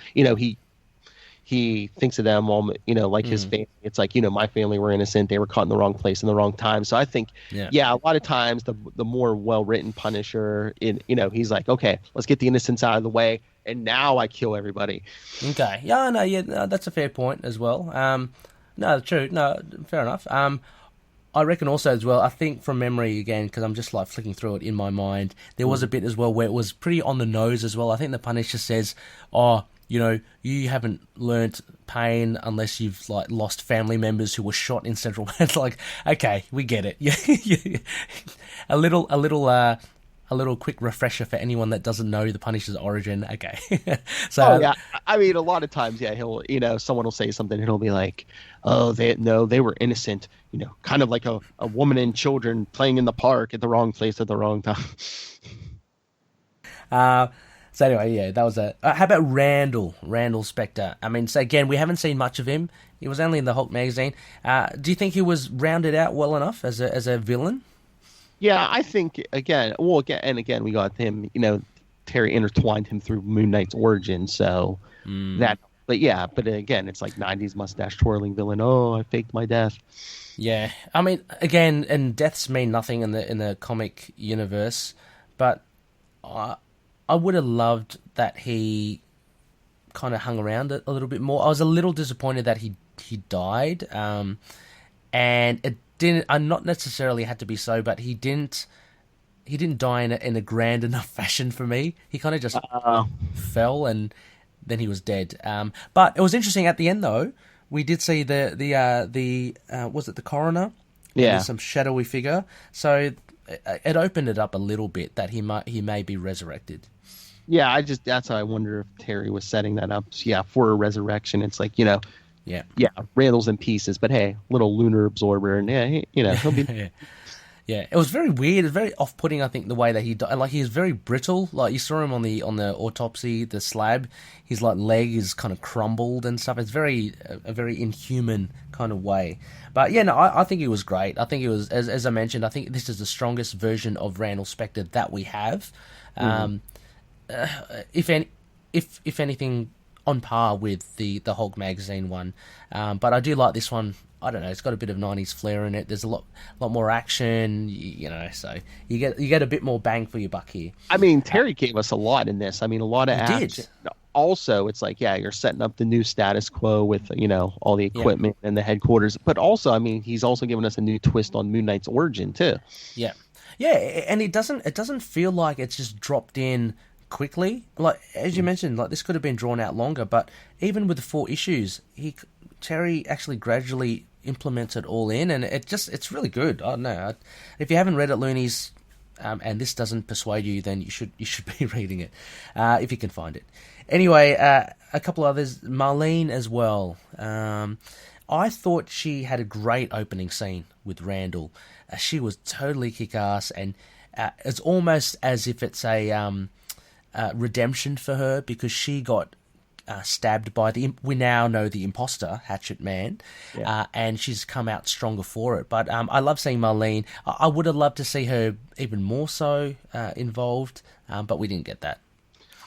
He thinks of them all, like his family. It's like, my family were innocent. They were caught in the wrong place in the wrong time. So I think, a lot of times the more well-written Punisher, he's like, okay, let's get the innocents out of the way, and now I kill everybody. Okay. Yeah, no, that's a fair point as well. No, true. No, fair enough. I reckon also as well, I think from memory again, because I'm just like flicking through it in my mind, there was a bit as well where it was pretty on the nose as well. I think the Punisher says, you haven't learnt pain unless you've like lost family members who were shot in Central. It's like, okay, we get it. Yeah. A little quick refresher for anyone that doesn't know the Punisher's origin. Okay. So I mean, a lot of times, he'll, someone will say something and he'll be like, oh, they were innocent, kind of like a woman and children playing in the park at the wrong place at the wrong time. So anyway, that was a... how about Randall Spector? I mean, so again, we haven't seen much of him. He was only in the Hulk magazine. Do you think he was rounded out well enough as a villain? Yeah, I think, again, we got him, Terry intertwined him through Moon Knight's origin, so that... But again, it's like 90s mustache twirling villain. Oh, I faked my death. Yeah, I mean, again, and deaths mean nothing in the comic universe, but... I would have loved that he kind of hung around a little bit more. I was a little disappointed that he died, and it didn't. Not necessarily had to be so, but he didn't die in a grand enough fashion for me. He kind of just fell, and then he was dead. But it was interesting at the end, though. We did see the was it the coroner? Yeah, some shadowy figure. So it opened it up a little bit that he may be resurrected. Yeah, that's how I wonder if Terry was setting that up. Yeah, for a resurrection. It's like, Randall's in pieces, but hey, little lunar absorber, and he'll be. Yeah, it was very weird. It was very off-putting, I think, the way that he died. Like, he was very brittle. Like, you saw him on the autopsy, the slab. His, like, leg is kind of crumbled and stuff. It's a very inhuman kind of way. But, yeah, no, I think he was great. I think he was, as I mentioned, I think this is the strongest version of Randall Spector that we have. If anything, on par with the Hulk magazine one. But I do like this one. I don't know, it's got a bit of 90s flair in it. There's a lot more action, you know, so you get a bit more bang for your buck here. I mean, Terry gave us a lot in this. I mean, a lot of action. Did. Also, it's like, yeah, you're setting up the new status quo with, you know, all the equipment and the headquarters. But also, I mean, he's also given us a new twist on Moon Knight's origin, too. Yeah. Yeah, and it doesn't feel like it's just dropped in quickly. Like, as you mentioned, like, this could have been drawn out longer, but even with the 4 issues, Terry actually gradually implements it all in, and it's really good. I don't know. If you haven't read it, Loonies, and this doesn't persuade you, then you should be reading it, if you can find it. Anyway, a couple others. Marlene as well. I thought she had a great opening scene with Randall. She was totally kick-ass, and it's almost as if it's a redemption for her, because she got stabbed by we now know the imposter, Hatchet Man, and she's come out stronger for it. But I love seeing Marlene. I would have loved to see her even more so involved, but we didn't get that.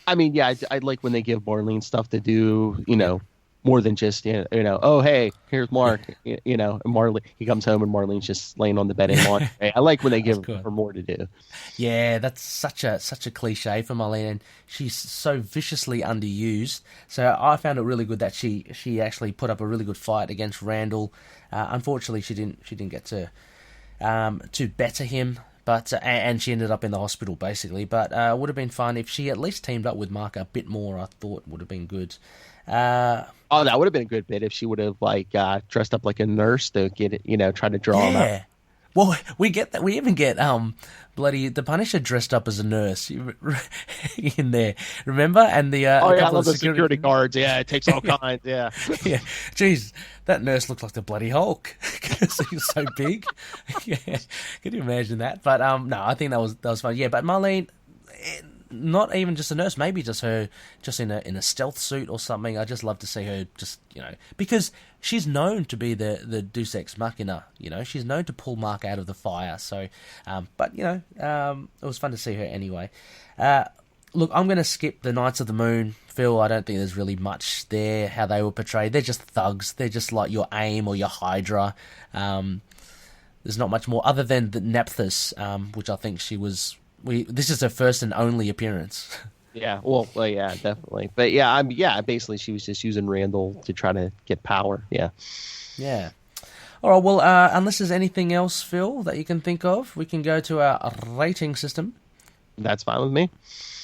I mean, yeah, I like when they give Marlene stuff to do, you know, more than just, you know, oh, hey, here's Mark, you know, and Marlene, he comes home and Marlene's just laying on the bed and laundry. I like when they give her more to do. Yeah, that's such a cliche for Marlene, and she's so viciously underused. So I found it really good that she actually put up a really good fight against Randall. Unfortunately, she didn't get to better him. But and she ended up in the hospital, basically. But it would have been fun if she at least teamed up with Marc a bit more. I thought would have been good. That would have been a good bit if she would have like dressed up like a nurse to get it, you know, try to draw him out. Well, we get that. We even get bloody the Punisher dressed up as a nurse in there. Remember? And the I love the security guards. Yeah, it takes all kinds. Yeah, yeah. Jeez, that nurse looked like the bloody Hulk because he was so big. Yeah, can you imagine that? But no, I think that was fun. Yeah, but Marlene, not even just a nurse, maybe just her just in a stealth suit or something. I just love to see her just, you know, because she's known to be the Deus Ex Machina, you know, she's known to pull Marc out of the fire. So, but you know, it was fun to see her anyway. Look, I'm going to skip the Knights of the Moon, Phil. I don't think there's really much there, how they were portrayed. They're just thugs. They're just like your AIM or your Hydra. There's not much more other than the Nephthys, which I think she was... this is her first and only appearance. Yeah, well, yeah, definitely. But yeah, basically she was just using Randall to try to get power. Yeah. Yeah. All right, well, unless there's anything else, Phil, that you can think of, we can go to our rating system. That's fine with me.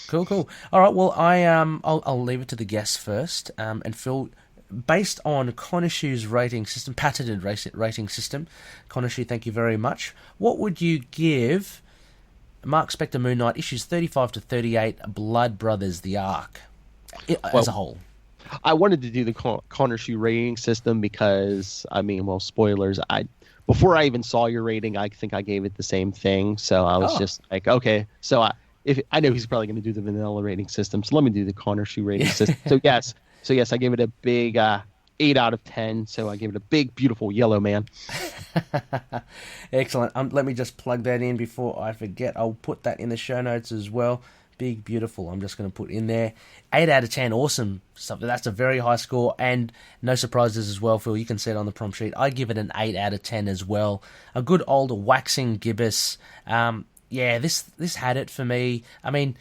Cool. All right, well, I'll leave it to the guests first. And Phil, based on Conishue's rating system, patented rating system, Conishu, thank you very much. What would you give Marc Spector Moon Knight issues 35 to 38, Blood Brothers, The Ark, as a whole? I wanted to do the Conishu rating system because, I mean, well, spoilers. Before I even saw your rating, I think I gave it the same thing. So I was just like, okay. So I know he's probably going to do the vanilla rating system, so let me do the Conishu rating system. So yes, I gave it a big 8 out of 10. So I gave it a big, beautiful yellow man. Excellent. Let me just plug that in before I forget. I'll put that in the show notes as well. Big, beautiful. I'm just going to put in there. 8 out of 10. Awesome. That's a very high score, and no surprises as well, Phil. You can see it on the prompt sheet. I give it an 8 out of 10 as well. A good old waxing gibbous. Yeah, this had it for me. I mean,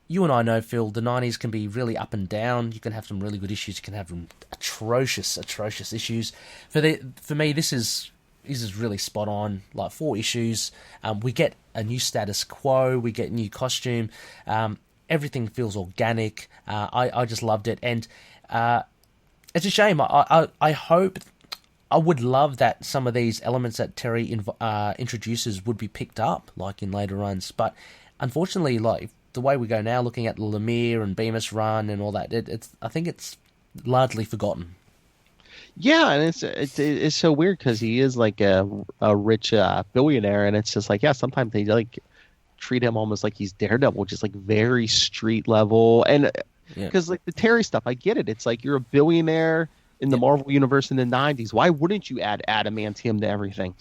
you and I know, Phil, the 90s can be really up and down. You can have some really good issues. You can have some atrocious issues. For me, this is really spot on. Like 4 issues. We get a new status quo. We get new costume. Everything feels organic. I just loved it. And it's a shame. I hope... I would love that some of these elements that Terry introduces would be picked up, like in later runs. But unfortunately, like the way we go now, looking at the Lemire and Bemis run and all that, I think it's largely forgotten. Yeah, and it's so weird because he is like a rich billionaire, and it's just like, yeah, sometimes they like treat him almost like he's Daredevil, just like very street level. And because like the Terry stuff, I get it. It's like you're a billionaire in the Marvel universe in the 90s. Why wouldn't you add adamantium to everything?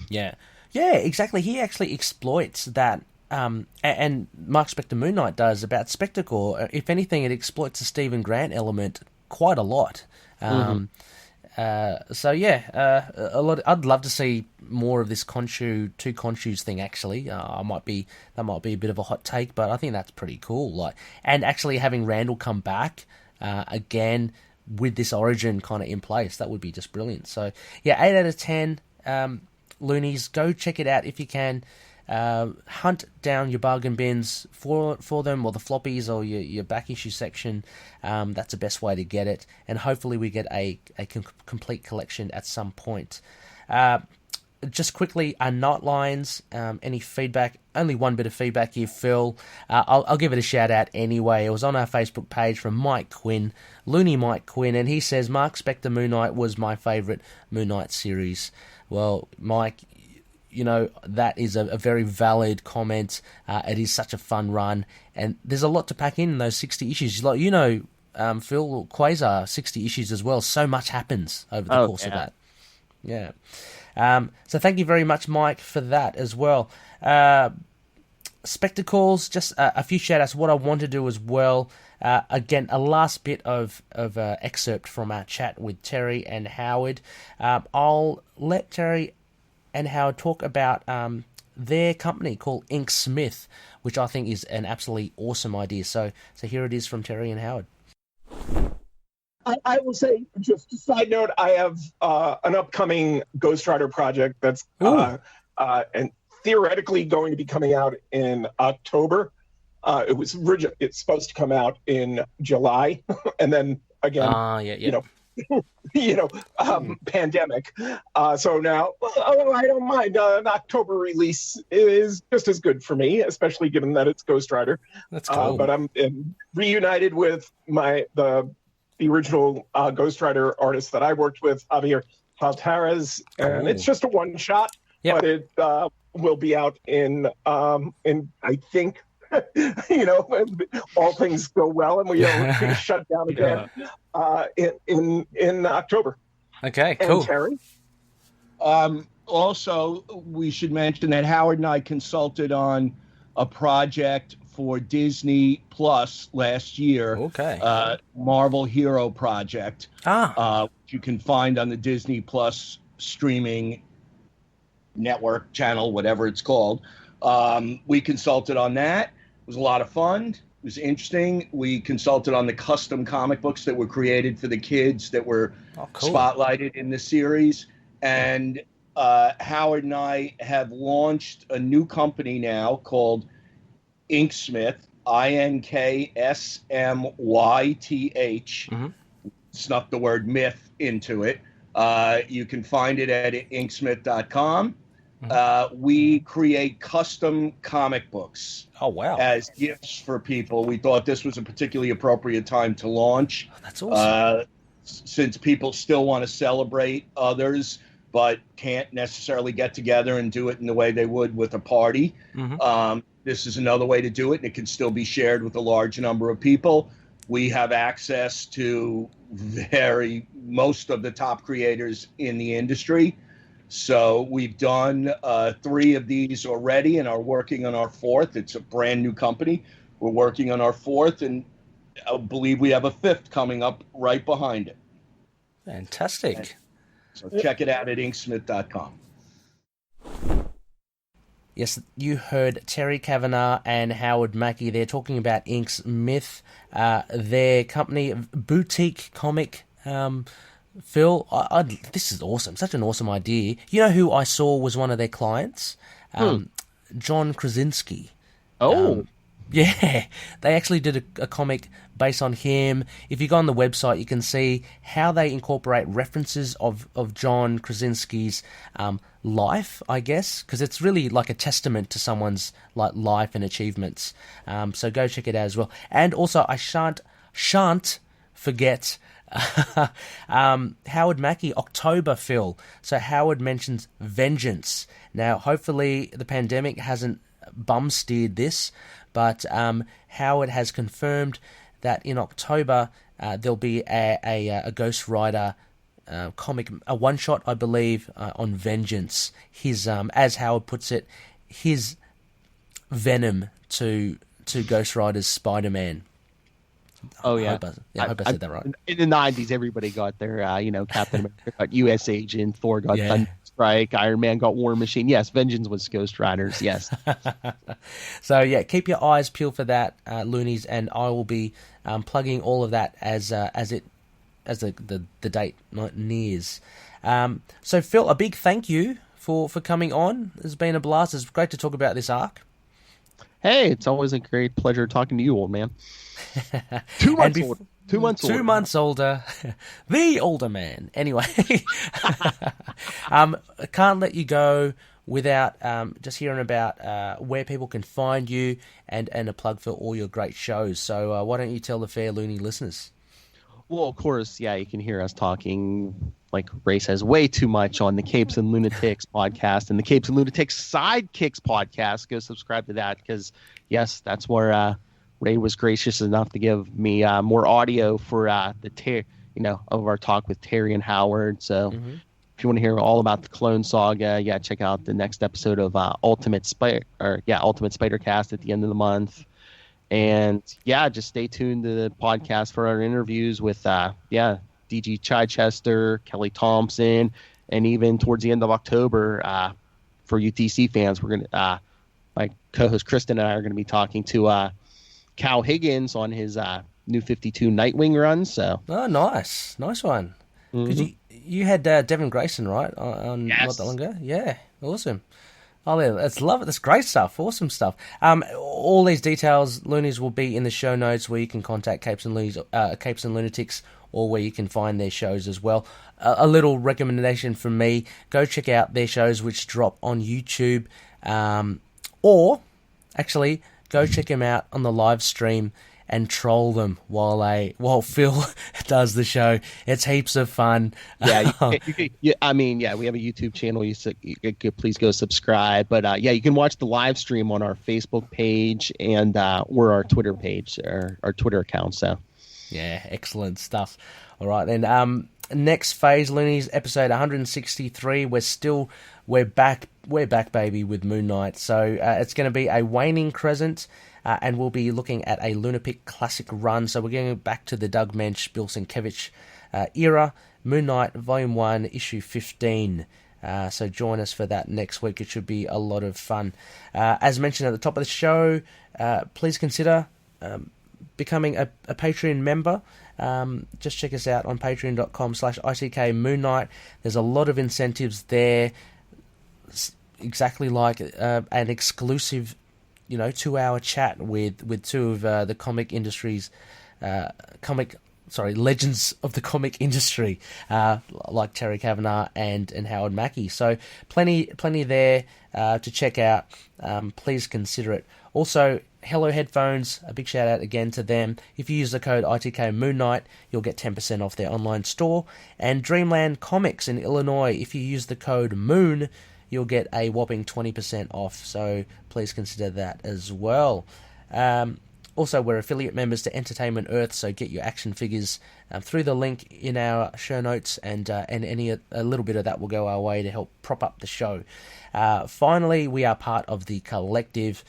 Yeah, exactly. He actually exploits that. And Marc Spector Moon Knight does about Spectacle. If anything, it exploits the Stephen Grant element quite a lot. So yeah, a lot. I'd love to see more of this two Khonshu's thing. Actually, that might be a bit of a hot take, but I think that's pretty cool. Like, and actually having Randall come back again with this origin kind of in place, that would be just brilliant. So yeah, 8 out of 10. Loonies, go check it out if you can. Hunt down your bargain bins for them, or the floppies, or your back issue section. That's the best way to get it, and hopefully we get a complete collection at some point. Just quickly, Night Lines, any feedback? Only one bit of feedback here, Phil. I'll give it a shout out anyway. It was on our Facebook page from Mike Quinn, Looney Mike Quinn, and he says, Marc Spector Moon Knight was my favourite Moon Knight series. Well, Mike, you know, that is a very valid comment. It is such a fun run, and there's a lot to pack in those 60 issues. Like, you know, Phil, Quasar, 60 issues as well. So much happens over the course of that. Yeah. So thank you very much, Mike, for that as well. Spectacles, just a few shout-outs. What I want to do as well, again, a last bit of excerpt from our chat with Terry and Howard. I'll let Terry and Howard talk about their company called Inksmith, which I think is an absolutely awesome idea. So here it is from Terry and Howard. I will say, just a side note, I have an upcoming Ghost Rider project that's and theoretically going to be coming out in October. It's supposed to come out in July, and then again, pandemic. So now, I don't mind. An October release is just as good for me, especially given that it's Ghost Rider. That's cool. But I'm reunited with the original Ghost Rider artist that I worked with, Javier Altares, and it's just a one shot. But it will be out in I think, all things go well and we don't shut down again in October. Okay, cool. And Terry? Also, we should mention that Howard and I consulted on a project for Disney Plus last year. Okay. Marvel Hero Project. Which you can find on the Disney Plus streaming network channel, whatever it's called. We consulted on that. It was a lot of fun. It was interesting. We consulted on the custom comic books that were created for the kids that were spotlighted in the series. And Howard and I have launched a new company now called Inksmith, Inksmyth. Snuck the word myth into it. You can find it at inksmith.com. We create custom comic books. Oh, wow. As gifts for people. We thought this was a particularly appropriate time to launch. Oh, that's awesome. Since people still want to celebrate others, but can't necessarily get together and do it in the way they would with a party. This is another way to do it, and it can still be shared with a large number of people. We have access to most of the top creators in the industry. So we've done 3 of these already and are working on our 4th. It's a brand new company. We're working on our 4th, and I believe we have a 5th coming up right behind it. Fantastic. So check it out at inksmith.com. Yes, you heard Terry Kavanagh and Howard Mackie. They're talking about Inksmith, their company, boutique comic. Phil, this is awesome. Such an awesome idea. You know who I saw was one of their clients? John Krasinski. Yeah, they actually did a comic based on him. If you go on the website, you can see how they incorporate references of John Krasinski's life, I guess, because it's really like a testament to someone's life and achievements. So go check it out as well. And also, I shan't forget Howard Mackie, October Phil. So Howard mentions vengeance. Now, hopefully the pandemic hasn't bum-steered this, but Howard has confirmed that in October there'll be a Ghost Rider comic, a one-shot, I believe, on vengeance. His, as Howard puts it, his venom to Ghost Rider's Spider-Man. Oh, yeah. I hope I said that right. In the 90s, everybody got their, Captain America got U.S. Agent, Thor got Thunderstrike, Iron Man got War Machine. Yes, vengeance was Ghost Riders, yes. So, yeah, keep your eyes peeled for that, Loonies, and I will be plugging all of that as the date nears. So, Phil, a big thank you for coming on. It's been a blast. It's great to talk about this arc. Hey, it's always a great pleasure talking to you, old man. 2 months older. 2 months older. 2 months older. The older man. Anyway. Can't let you go without just hearing about where people can find you and a plug for all your great shows. So why don't you tell the fair loony listeners? Well, of course, yeah, you can hear us talking, like Ray says, way too much on the Capes and Lunatics podcast and the Capes and Lunatics Sidekicks podcast. Go subscribe to that because, yes, that's where Ray was gracious enough to give me more audio for of our talk with Terry and Howard. So if you want to hear all about the Clone Saga, check out the next episode of Ultimate Spider-Cast at the end of the month. And just stay tuned to the podcast for our interviews with DG Chichester, Kelly Thompson, and even towards the end of October, for UTC fans, we're gonna my co-host Kristen and I are gonna be talking to Cal Higgins on his New 52 Nightwing run. So nice one. Because you had Devin Grayson, right? On not that long ago. Yeah, awesome. Oh, yeah, that's love it. That's great stuff. Awesome stuff. All these details, Loonies, will be in the show notes where you can contact Capes and Lunatics, or where you can find their shows as well. A little recommendation from me: go check out their shows which drop on YouTube, or actually go check them out on the live stream and troll them while Phil does the show. It's heaps of fun. We have a YouTube channel. You could please go subscribe. But you can watch the live stream on our Facebook page and or our Twitter page, our Twitter account. So, yeah, excellent stuff. All right, then. Next phase, Loonies, episode 163. We're back, baby, with Moon Knight. So it's going to be a waning crescent. And we'll be looking at a Lunapic classic run. So we're going back to the Doug Mensch, Bill Sienkiewicz era. Moon Knight, Volume 1, Issue 15. So join us for that next week. It should be a lot of fun. As mentioned at the top of the show, please consider becoming a Patreon member. Just check us out on patreon.com/ITK Moon Knight. There's a lot of incentives there. Exactly like an exclusive 2-hour chat with two of the comic industry's legends of the comic industry, like Terry Kavanagh and Howard Mackie. So plenty there to check out. Please consider it. Also, Hello Headphones, a big shout out again to them. If you use the code ITK Moon Knight, you'll get 10% off their online store. And Dreamland Comics in Illinois, if you use the code MOON, you'll get a whopping 20% off, so please consider that as well. Also, we're affiliate members to Entertainment Earth, so get your action figures through the link in our show notes, and a little bit of that will go our way to help prop up the show. Finally, we are part of the collective,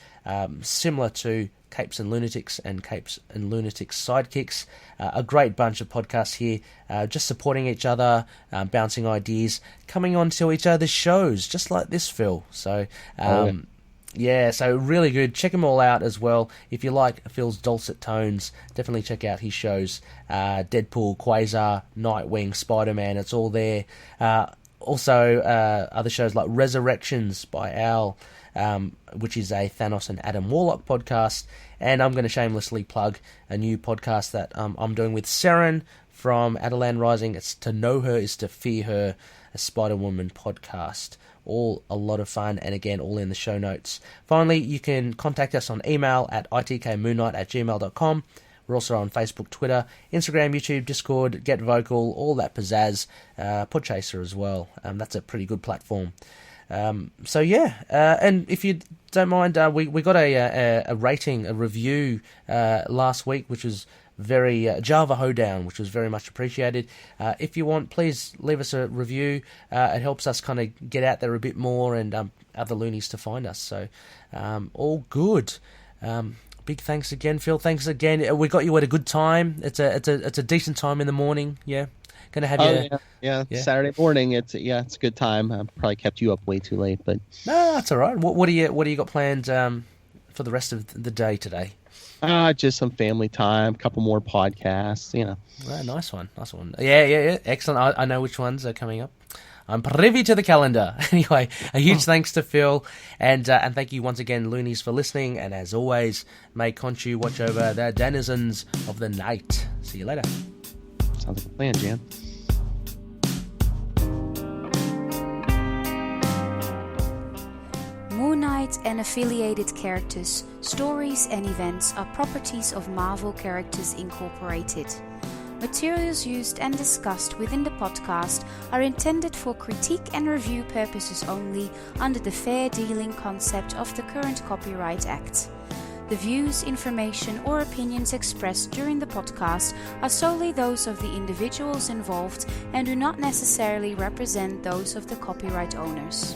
similar to Capes and Lunatics and Capes and Lunatics Sidekicks. A great bunch of podcasts here, just supporting each other, bouncing ideas, coming on to each other's shows, just like this, Phil. So, so really good. Check them all out as well. If you like Phil's dulcet tones, definitely check out his shows. Deadpool, Quasar, Nightwing, Spider-Man, it's all there. Also, other shows like Resurrections by Al, which is a Thanos and Adam Warlock podcast. And I'm going to shamelessly plug a new podcast that I'm doing with Saren from Adelan Rising. It's To Know Her is to Fear Her, a Spider-Woman podcast. All a lot of fun, and again, all in the show notes. Finally, you can contact us on email at itkmoonnight@gmail.com. We're also on Facebook, Twitter, Instagram, YouTube, Discord, Get Vocal, all that pizzazz. Podchaser as well. That's a pretty good platform. And if you don't mind, we got a rating, a review last week, which was very Java Hoedown, which was very much appreciated. If you want, please leave us a review. It helps us kind of get out there a bit more and other loonies to find us. So all good. Big thanks again, Phil. Thanks again. We got you at a good time. It's a decent time in the morning. Yeah. Gonna have you. Yeah. Saturday morning. It's a good time. I probably kept you up way too late, but no, that's all right. What do you got planned for the rest of the day today? Just some family time, a couple more podcasts. Nice one. Yeah. Excellent. I know which ones are coming up. I'm privy to the calendar. Anyway, a huge thanks to Phil, and thank you once again, loonies, for listening. And as always, may Khonshu watch over the denizens of the night. See you later. Sounds like a plan, Jan. Moon Knight and affiliated characters, stories and events are properties of Marvel Characters Incorporated. Materials used and discussed within the podcast are intended for critique and review purposes only under the fair dealing concept of the current Copyright Act. The views, information, or opinions expressed during the podcast are solely those of the individuals involved and do not necessarily represent those of the copyright owners.